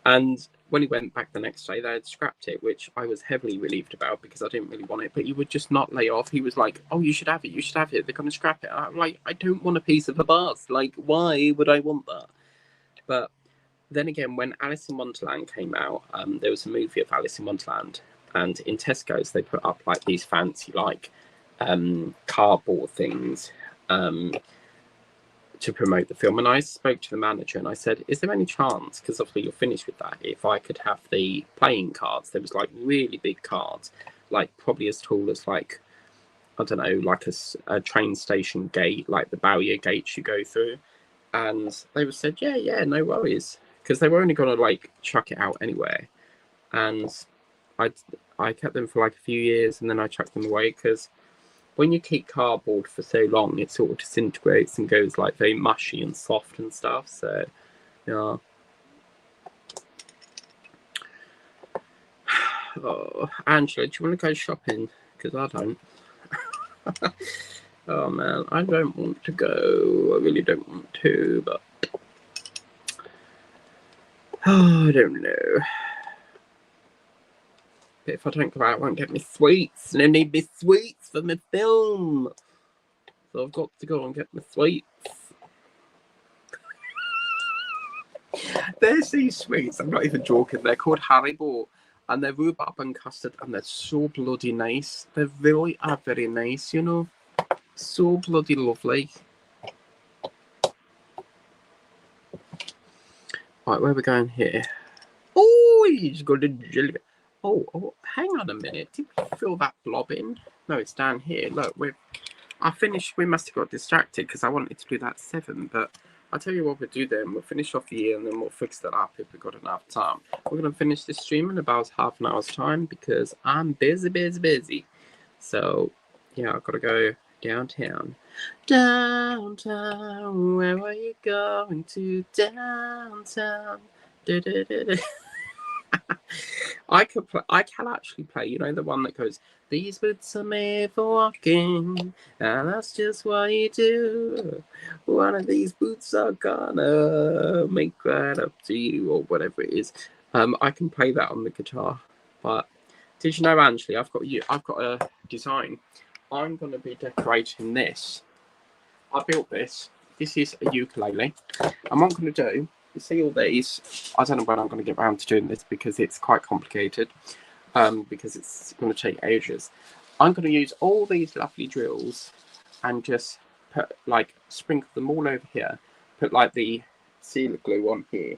And when he went back the next day, they had scrapped it, which I was heavily relieved about because I didn't really want it. But he would just not lay off. He was like, oh, you should have it. You should have it. They're going to scrap it. And I'm like, I don't want a piece of a bus. Like, why would I want that? But then again, when Alice in Wonderland came out, there was a movie of Alice in Wonderland. And in Tesco's, they put up like these fancy, like, cardboard things to promote the film. And I spoke to the manager and I said, is there any chance, because obviously you're finished with that, if I could have the playing cards? There was like really big cards, like probably as tall as like, I don't know, like a train station gate, like the barrier gates you go through. And they said, yeah, no worries, because they were only going to like chuck it out anyway. And I kept them for like a few years and then I chucked them away because when you keep cardboard for so long, it sort of disintegrates and goes like very mushy and soft and stuff. So, yeah. Oh, Angela, do you want to go shopping? Because I don't. Oh man, I don't want to go. I really don't want to, but oh, I don't know. But if I don't go out, I won't get me sweets, and I need me sweets for my film. So I've got to go and get my sweets. There's these sweets, I'm not even joking, they're called Haribo, and they're rhubarb and custard, and they're so bloody nice. They really are very nice, you know. So bloody lovely. Right, where are we going here? Oh, he's got a jelly. Oh, hang on a minute. Did we fill that blob in? No, it's down here. Look, I finished. We must have got distracted because I wanted to do that 7, but I'll tell you what we'll do then. We'll finish off the year and then we'll fix that up if we've got enough time. We're going to finish this stream in about half an hour's time because I'm busy. So, yeah, I've got to go downtown. Downtown, where are you going to? Downtown. I can actually play, you know, the one that goes, these boots are made for walking, and that's just what you do. One of these boots are gonna make right up to you, or whatever it is. I can play that on the guitar. But did you know, Angela, I've got a design. I'm gonna be decorating this. I built this. This is a ukulele. And what I'm gonna do, you see all these, I don't know when I'm going to get around to doing this because it's quite complicated, because it's going to take ages. I'm going to use all these lovely drills and just put, like, sprinkle them all over here, put like the sealer glue on here,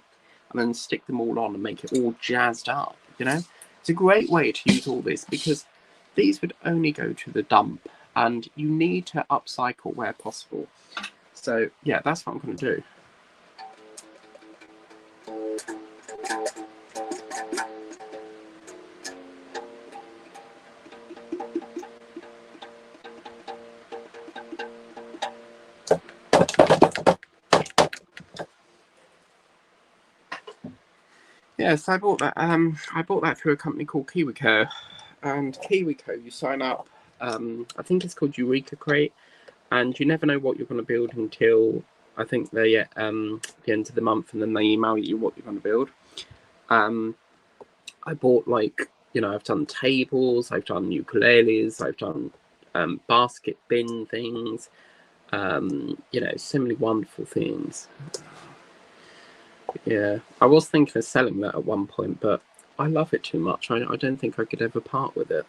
and then stick them all on and make it all jazzed up, you know? It's a great way to use all this because these would only go to the dump and you need to upcycle where possible. So yeah, that's what I'm going to do. Yes, I bought that. I bought that through a company called KiwiCo, and KiwiCo, you sign up. I think it's called Eureka Crate, and you never know what you're going to build until I think they the end of the month, and then they email you what you're going to build. I bought, like, you know, I've done tables, I've done ukuleles, I've done basket bin things. You know, so many wonderful things. Yeah, I was thinking of selling that at one point, but I love it too much. I don't think I could ever part with it.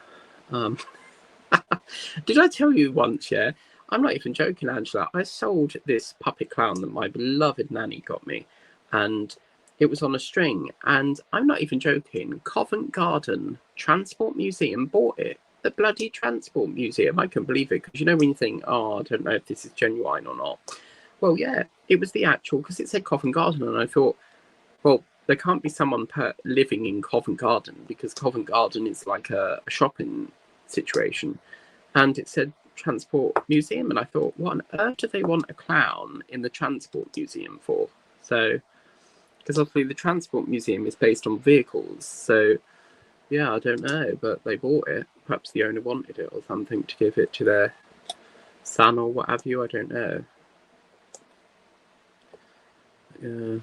Did I tell you once, yeah? I'm not even joking, Angela. I sold this puppet clown that my beloved nanny got me, and it was on a string. And I'm not even joking. Covent Garden Transport Museum bought it. The bloody Transport Museum. I couldn't believe it because, you know, when you think, oh, I don't know if this is genuine or not. Well, yeah, it was the actual, because it said Covent Garden, and I thought, well, there can't be someone living in Covent Garden because Covent Garden is like a shopping situation. And it said Transport Museum, and I thought, what on earth do they want a clown in the Transport Museum for? So, because obviously the Transport Museum is based on vehicles, so yeah, I don't know, but they bought it. Perhaps the owner wanted it or something to give it to their son or what have you, I don't know. Yeah.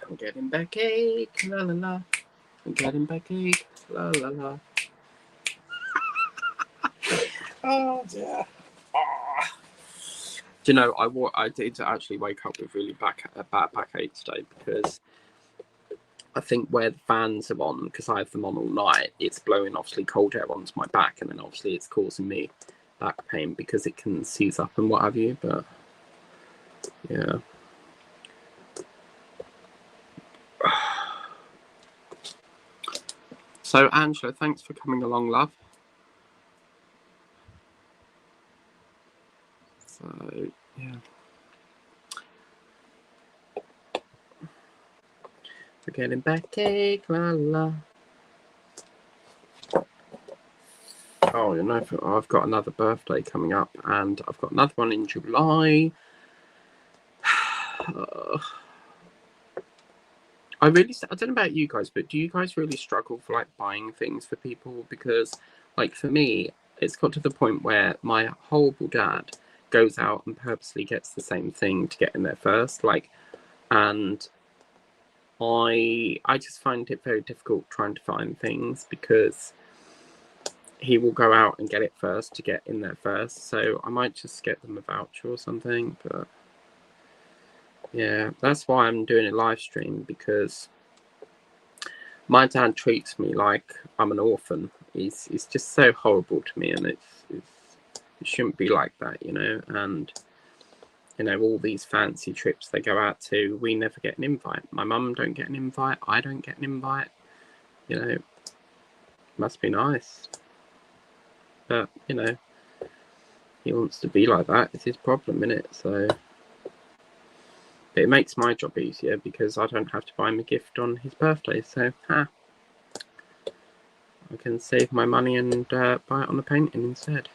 I'm getting backache, la la la. I'm getting backache, la la la. Oh dear. Oh. Do you know, I did actually wake up with really bad backache today because I think where the fans are on, because I have them on all night, it's blowing obviously cold air onto my back, and then obviously it's causing me back pain because it can seize up and what have you. But yeah. So Angela, thanks for coming along, love. So yeah. Forgetting backache, la la. Oh, you know, I've got another birthday coming up, and I've got another one in July. I don't know about you guys, but do you guys really struggle for like buying things for people? Because like for me, it's got to the point where my horrible dad goes out and purposely gets the same thing to get in there first, like, and I just find it very difficult trying to find things because he will go out and get it first to get in there first. So I might just get them a voucher or something, but yeah, that's why I'm doing a live stream, because my dad treats me like I'm an orphan. He's just so horrible to me, and it shouldn't be like that, you know. And you know, all these fancy trips they go out to, we never get an invite. My mum don't get an invite. I don't get an invite. You know, must be nice. But you know, he wants to be like that. It's his problem, innit? So. But it makes my job easier because I don't have to buy him a gift on his birthday. So, I can save my money and buy it on a painting instead.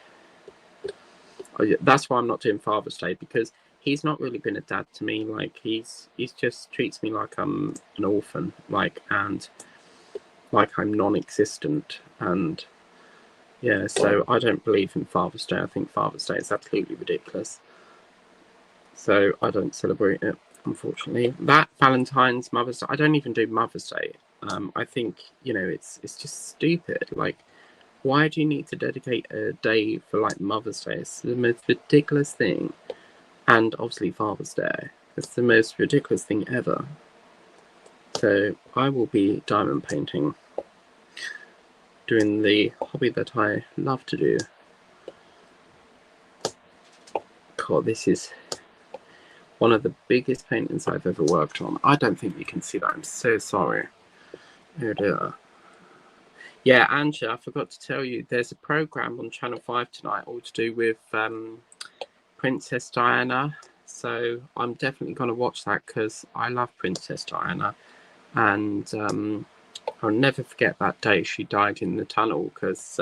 That's why I'm not doing Father's Day, because he's not really been a dad to me. Like he's just treats me like I'm an orphan, and like I'm non-existent. And yeah, so I don't believe in Father's Day. I think Father's Day is absolutely ridiculous. So I don't celebrate it, unfortunately. That Valentine's, Mother's Day, I don't even do Mother's Day. I think, you know, it's just stupid. Like, why do you need to dedicate a day for like Mother's Day? It's the most ridiculous thing. And obviously Father's Day. It's the most ridiculous thing ever. So I will be diamond painting, doing the hobby that I love to do. God, this is one of the biggest paintings I've ever worked on. I don't think you can see that. I'm so sorry. Oh dear. Yeah, Angela, I forgot to tell you, there's a program on Channel 5 tonight all to do with Princess Diana. So I'm definitely going to watch that because I love Princess Diana. And I'll never forget that day she died in the tunnel, because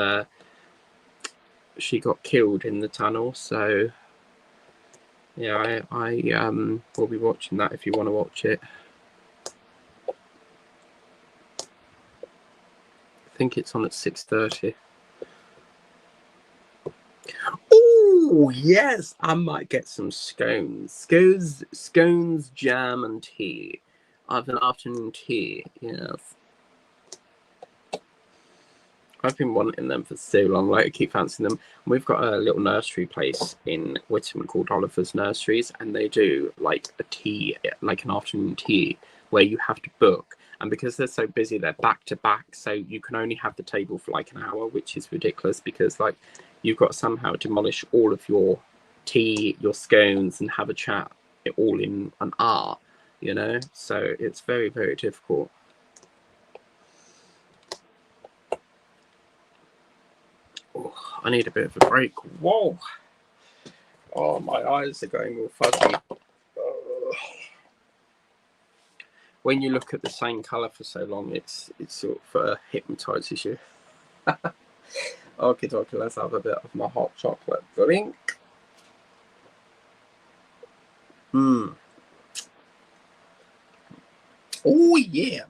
she got killed in the tunnel. So yeah, I will be watching that if you want to watch it. I think it's on at 6:30. Oh yes, I might get some scones, jam and tea. I have an afternoon tea. Yes, I've been wanting them for so long. Like I keep fancying them. We've got a little nursery place in Whittam called Oliver's Nurseries, and they do like a tea, like an afternoon tea, where you have to book. And because they're so busy, they're back to back, so you can only have the table for like an hour, which is ridiculous because like you've got to somehow demolish all of your tea, your scones, and have a chat all in an hour, you know. So it's very, very difficult. Oh, I need a bit of a break. Whoa! Oh, my eyes are going all fuzzy. When you look at the same colour for so long, it sort of hypnotises you. Okay, let's have a bit of my hot chocolate drink. Oh yeah.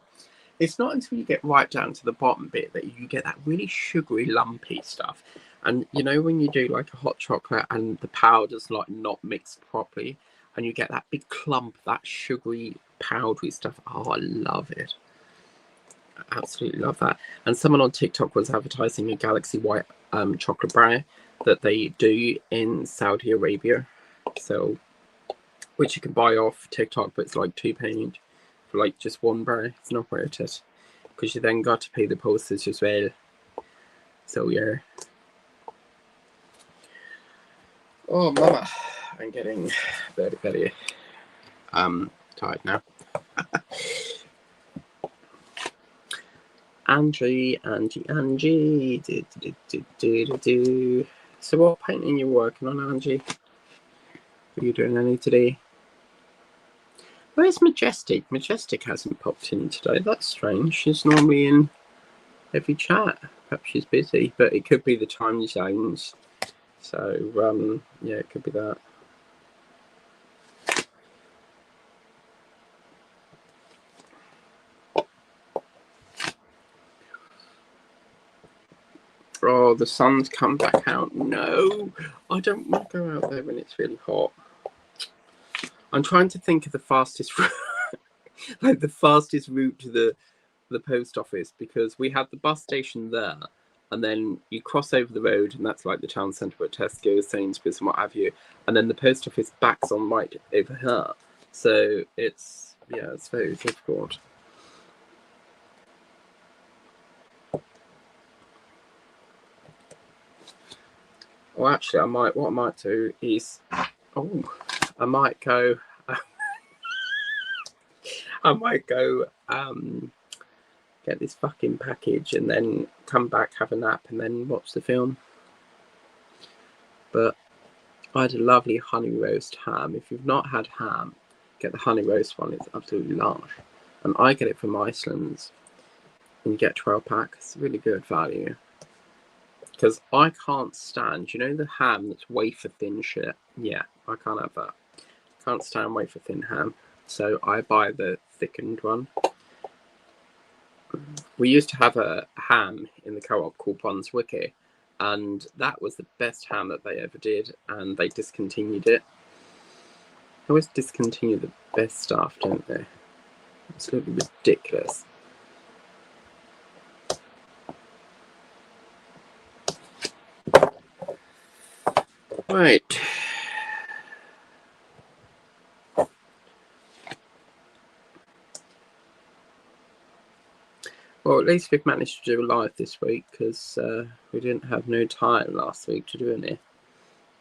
It's not until you get right down to the bottom bit that you get that really sugary, lumpy stuff. And you know when you do like a hot chocolate and the powder's like not mixed properly, and you get that big clump, that sugary, powdery stuff. Oh, I love it. I absolutely love that. And someone on TikTok was advertising a Galaxy White chocolate bar that they do in Saudi Arabia. So, which you can buy off TikTok, but it's like £2 for like just one bar. It's not worth it, because you then got to pay the postage as well. So yeah. Oh mama, I'm getting very, very tired now. Angie. So what painting you working on, Angie? Are you doing any today? Where's Majestic? Majestic hasn't popped in today. That's strange. She's normally in every chat. Perhaps she's busy, but it could be the time zones. So, yeah, it could be that. Oh, the sun's come back out. No, I don't want to go out there when it's really hot. I'm trying to think of the fastest like the fastest route to the post office, because we have the bus station there, and then you cross over the road, and that's like the town centre at Tesco, Sainsbury's, and what have you, and then the post office backs on right over here. So it's very difficult. Well, actually, what I might do is, I might go get this fucking package and then come back, have a nap, and then watch the film. But I had a lovely honey roast ham. If you've not had ham, get the honey roast one. It's absolutely large. And I get it from Iceland's. And you get 12 pack. It's really good value. Because I can't stand, you know, the ham that's wafer thin shit? Yeah, I can't have that. Can't stand wafer thin ham. So I buy the thickened one. We used to have a ham in the co-op called Brunswick, and that was the best ham that they ever did, and they discontinued it. They always discontinue the best stuff, don't they? Absolutely ridiculous. Right. Well, at least we've managed to do a live this week, because we didn't have no time last week to do any.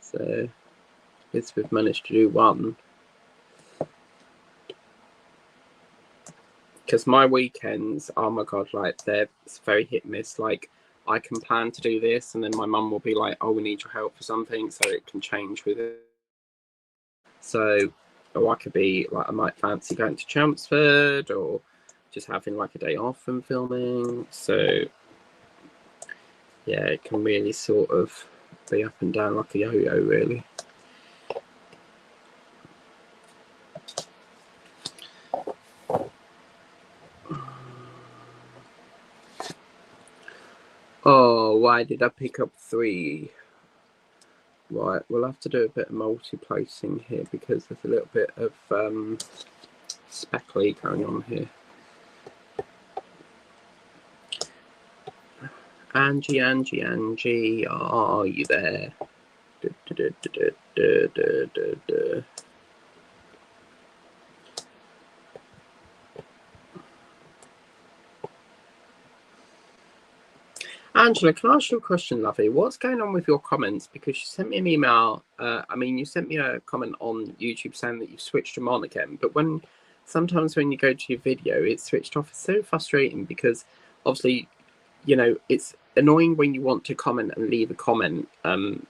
So at least we've managed to do one. Because my weekends, oh my god, like they're very hit and miss. Like I can plan to do this, and then my mum will be like, "Oh, we need your help for something," so it can change with it. So, or I could be like, I might fancy going to Chelmsford, or just having like a day off and filming. So, yeah, it can really sort of be up and down like a yo-yo, really. Oh, why did I pick up 3? Right, we'll have to do a bit of multi-placing here, because there's a little bit of speckly going on here. Angie, are you there? Angela, can I ask you a question, lovey? What's going on with your comments? Because you sent me an email. You sent me a comment on YouTube saying that you've switched them on again. But sometimes when you go to your video, it's switched off. It's so frustrating, because obviously, you know, it's annoying when you want to comment and leave a comment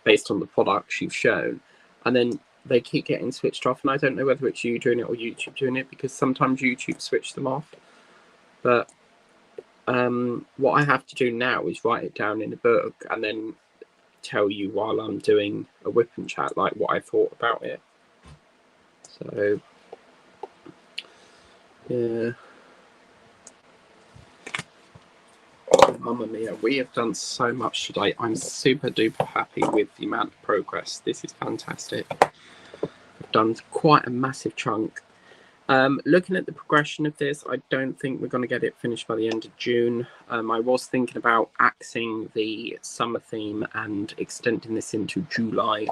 based on the products you've shown, and then they keep getting switched off. And I don't know whether it's you doing it or YouTube doing it, because sometimes YouTube switch them off. But what I have to do now is write it down in a book and then tell you while I'm doing a whip and chat, like what I thought about it. So, yeah. Oh, Mamma mia, we have done so much today. I'm super duper happy with the amount of progress. This is fantastic. We've done quite a massive chunk. Looking at the progression of this, I don't think we're going to get it finished by the end of June. I was thinking about axing the summer theme and extending this into July,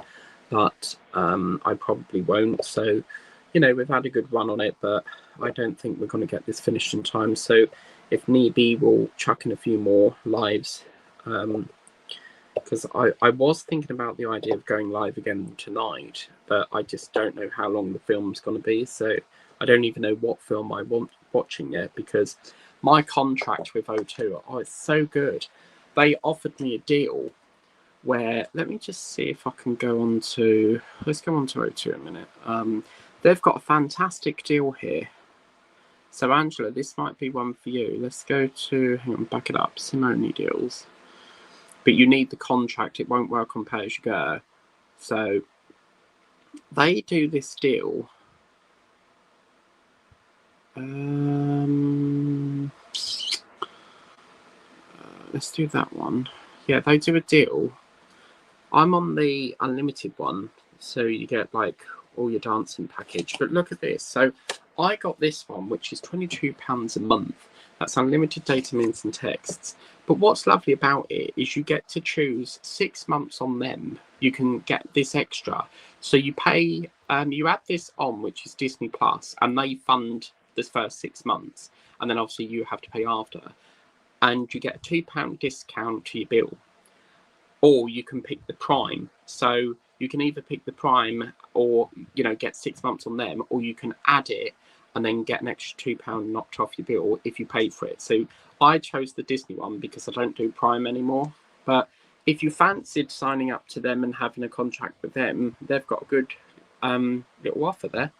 but I probably won't. So, you know, we've had a good run on it, but I don't think we're going to get this finished in time. So if need be, we'll chuck in a few more lives. Because I was thinking about the idea of going live again tonight, but I just don't know how long the film's going to be. So I don't even know what film I want watching yet, because my contract with O2, it's so good. They offered me a deal where, let me just see if I can go on to, let's go on to O2 a minute. They've got a fantastic deal here. So Angela, this might be one for you. Let's go to, hang on, back it up, Simone deals. But you need the contract, it won't work on pay as you go. So they do this deal. Let's do that one. Yeah, they do a deal. I'm on the unlimited one, so you get like all your dancing package. But look at this. So I got this one, which is £22 a month. That's unlimited data, minutes, and texts. But what's lovely about it is you get to choose 6 months on them. You can get this extra. So you pay, you add this on, which is Disney Plus, and they fund the first 6 months. And then obviously you have to pay after. And you get a £2 discount to your bill. Or you can pick the Prime. So you can either pick the Prime or, you know, get 6 months on them, or you can add it and then get an extra £2 knocked off your bill if you pay for it. So I chose the Disney one because I don't do Prime anymore. But if you fancied signing up to them and having a contract with them, they've got a good little offer there.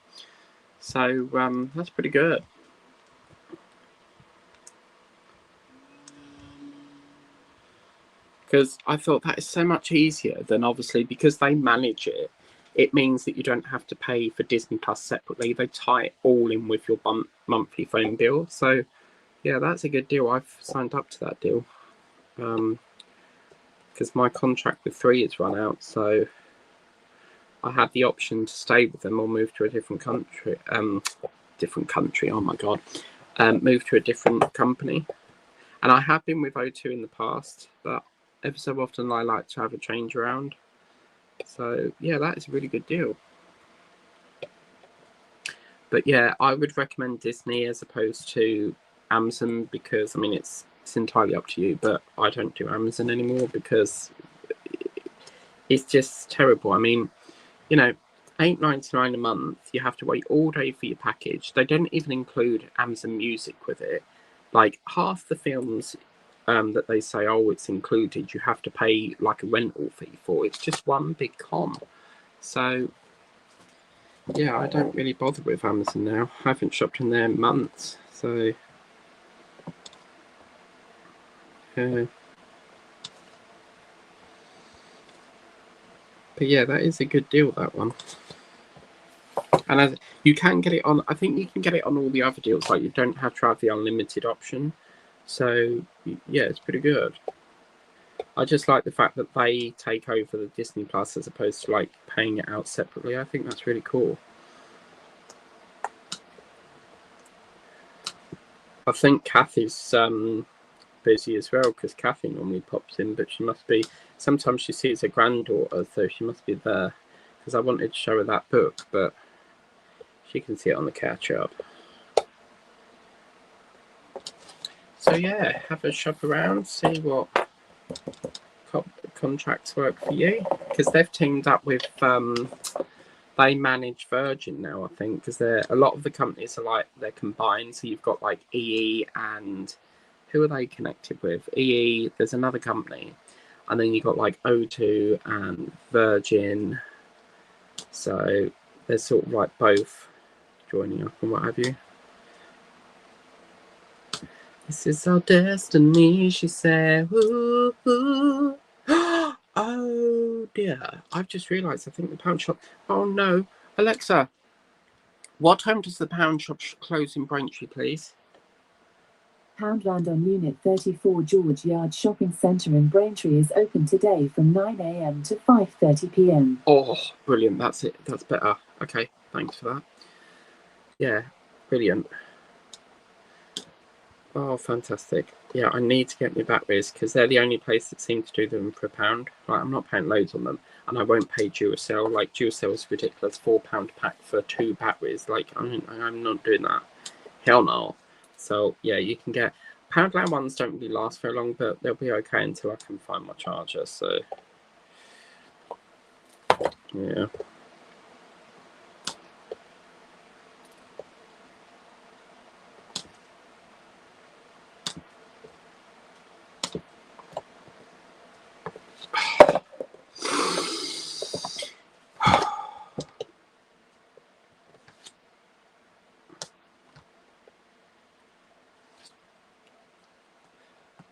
So that's pretty good. Because I thought that is so much easier than, obviously, because they manage it, it means that you don't have to pay for Disney Plus separately. They tie it all in with your monthly phone bill. So, yeah, that's a good deal. I've signed up to that deal. Because my contract with 3 has run out. So I had the option to stay with them or move to a different country. Oh, my God. Move to a different company. And I have been with O2 in the past, but ever so often I like to have a change around. So yeah, that is a really good deal. But yeah, I would recommend Disney as opposed to Amazon because, I mean, it's entirely up to you, but I don't do Amazon anymore because it's just terrible. I mean, you know, $8.99 a month, you have to wait all day for your package. They don't even include Amazon Music with it. Like half the films that they say, oh, it's included, you have to pay like a rental fee for. It's just one big con. So yeah, I don't really bother with Amazon now. I haven't shopped in there in months. So but yeah, that is a good deal, that one. And as you can get it on, I think you can get it on all the other deals. Like you don't have to have the unlimited option. So yeah, it's pretty good. I just like the fact that they take over the Disney Plus as opposed to like paying it out separately. I think that's really cool. I think Kathy's busy as well because Kathy normally pops in, but she must be. Sometimes she sees her granddaughter, so she must be there. Because I wanted to show her that book, but she can see it on the catch up. So yeah, have a shop around, see what contracts work for you, because they've teamed up with they manage Virgin now, I think, because a lot of the companies are like they're combined. So you've got like EE and who are they connected with? EE, there's another company, and then you've got like O2 and Virgin. So they're sort of like both joining up and what have you. This is our destiny, she said. Ooh, ooh. Oh dear, I've just realised I think the pound shop. Oh no, Alexa, what time does the pound shop close in Braintree, please? Poundland on Unit 34 George Yard Shopping Centre in Braintree is open today from 9 a.m. to 5:30 p.m. Oh, brilliant, that's it, that's better. Okay, thanks for that. Yeah, brilliant. Oh, fantastic. Yeah, I need to get my batteries because they're the only place that seem to do them for £1. Like, I'm not paying loads on them, and I won't pay Duracell. Like, Duracell is ridiculous, £4 pack for 2 batteries. Like, I'm not doing that. Hell no. So, yeah, you can get... Poundland ones don't really last very long, but they'll be okay until I can find my charger, so... Yeah.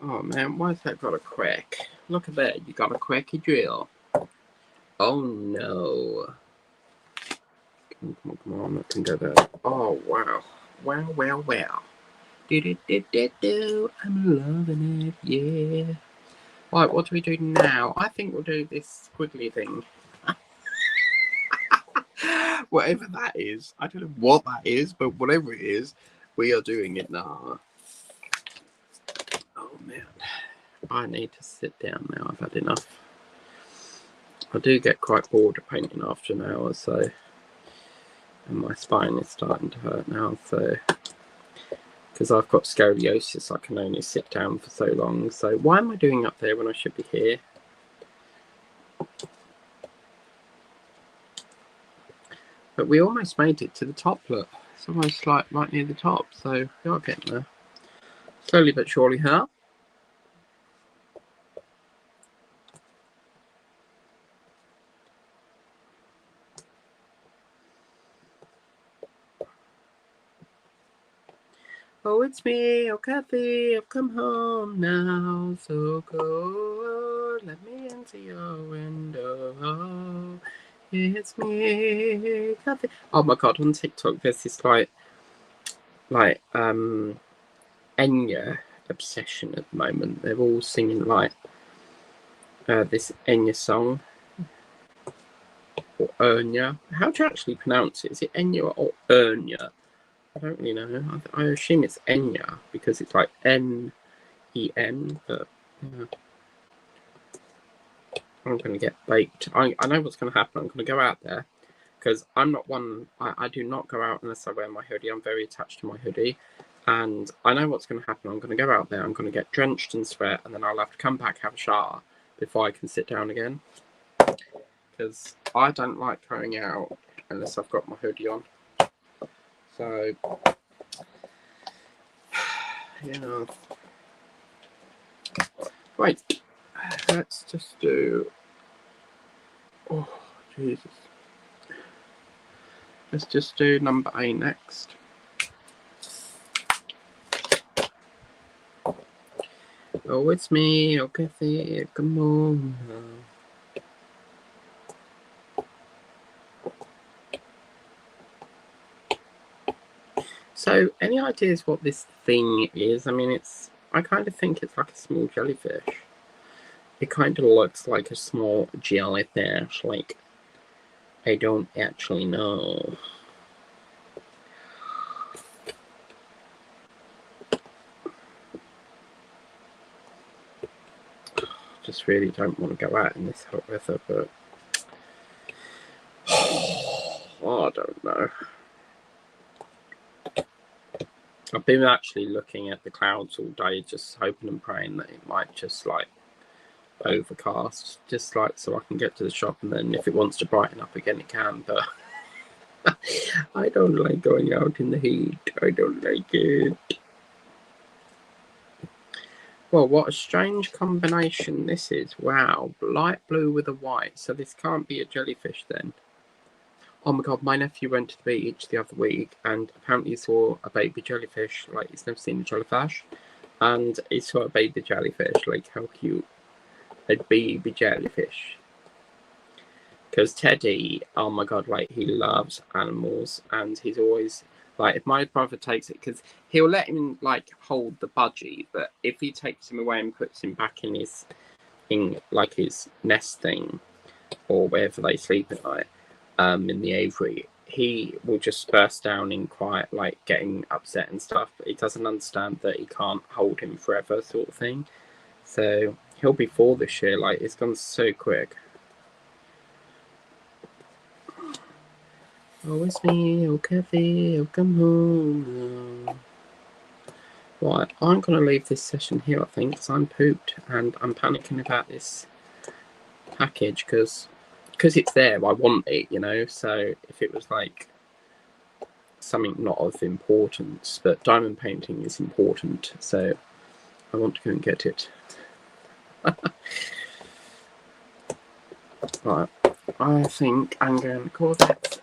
Oh man, why's that got a crack? Look at that, you got a cracky drill. Oh no. Come on, that can go there. Oh wow. Wow. Do. I'm loving it, yeah. Right, what do we do now? I think we'll do this squiggly thing. Whatever that is. I don't know what that is, but whatever it is, we are doing it now. Oh man. I need to sit down now. I've had enough. I do get quite bored of painting after an hour, so, and my spine is starting to hurt now, so, because I've got scoliosis, I can only sit down for so long. So why am I doing up there when I should be here? But we almost made it to the top. Look, it's almost like right near the top, so we are getting there slowly but surely, huh? Oh, it's me, oh Kathy, I've come home now, so cold, let me into your window. It's me, Kathy. Oh my god, on TikTok there's this Enya obsession at the moment. They're all singing like this Enya song, or Enya. How do you actually pronounce it? Is it Enya or Enya? I don't really know. I assume it's Enya because it's like N-E-N, but yeah. I'm going to get baked. I know what's going to happen. I'm going to go out there because I'm not one. I do not go out unless I wear my hoodie. I'm very attached to my hoodie. And I know what's going to happen. I'm going to go out there. I'm going to get drenched in sweat. And then I'll have to come back, have a shower before I can sit down again. Because I don't like going out unless I've got my hoodie on. So, yeah. Right. Let's just do... Oh, Jesus. Let's just do number A next. Oh, it's me, oh Kathy, come on now. So, any ideas what this thing is? I mean, I kind of think it's like a small jellyfish. It kind of looks like a small jellyfish, like, I don't actually know. Just really don't want to go out in this hot weather, but I don't know. I've been actually looking at the clouds all day, just hoping and praying that it might just like overcast, just like so I can get to the shop, and then if it wants to brighten up again it can, but I don't like going out in the heat. I don't like it. Well, what a strange combination this is. Wow, light blue with a white, so this can't be a jellyfish then. Oh my god, my nephew went to the beach the other week and apparently he saw a baby jellyfish, like he's never seen a jellyfish, and he saw a baby jellyfish, like how cute. A baby jellyfish. Because Teddy, oh my god, like he loves animals, and he's always like, if my brother takes it, because he'll let him like hold the budgie, but if he takes him away and puts him back in his nest thing, or wherever they sleep at night, in the aviary, he will just burst down in quite like getting upset and stuff, but he doesn't understand that he can't hold him forever, sort of thing. So he'll be 4 this year. Like, it's gone so quick. Oh, it's me, oh Kathy, I've come home now. Right, I'm going to leave this session here, I think, because I'm pooped and I'm panicking about this package because it's there, I want it, you know. So if it was like something not of importance, but diamond painting is important, so I want to go and get it. Right, I think I'm going to call that.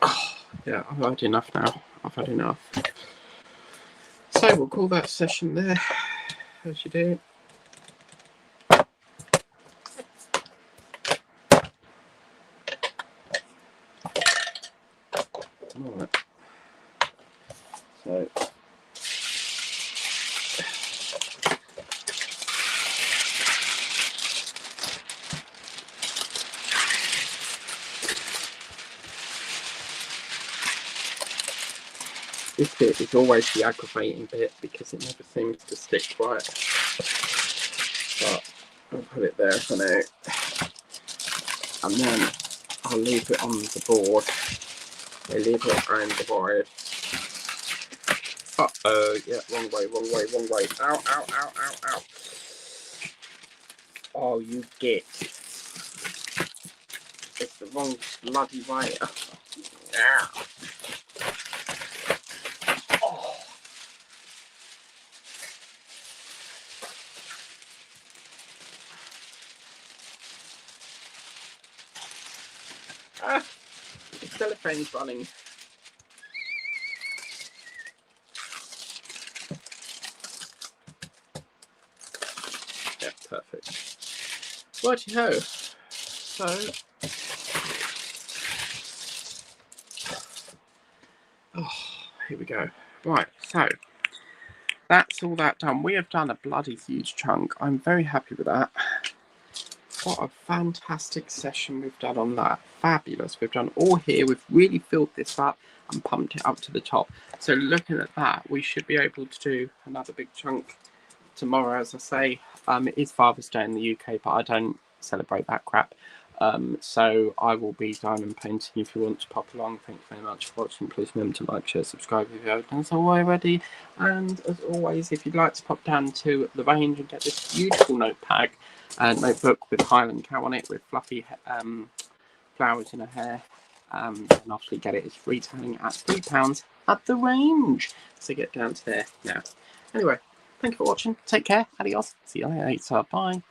Oh, yeah, I've had enough now. I've had enough. So So we'll call that session there, as you do. Right. So this bit is always the aggravating bit because it never seems to stick right. But I'll put it there for now. And then I'll leave it on the board. I leave it around the board. Uh-oh, yeah, wrong way. Ow, ow, ow, ow, ow. Oh, you git. It's the wrong bloody way. Yeah. Oh. Ah, the telephone's running. Yeah, perfect. Righty-ho. So, oh, here we go. Right, so that's all that done. We have done a bloody huge chunk. I'm very happy with that. What a fantastic session we've done on that. Fabulous. We've done all here. We've really filled this up and pumped it up to the top. So looking at that, we should be able to do another big chunk tomorrow. As I say, it is Father's Day in the UK, but I don't celebrate that crap. So I will be diamond painting if you want to pop along. Thanks very much for watching. Please remember to like, share, subscribe if you haven't done so already. And as always, if you'd like to pop down to the range and get this beautiful notepad notebook with Highland cow on it with fluffy flowers in her hair, and obviously get it. It's retailing at £3 at the range. So get down to there now. Anyway, thank you for watching. Take care. Adios. See you later. Bye.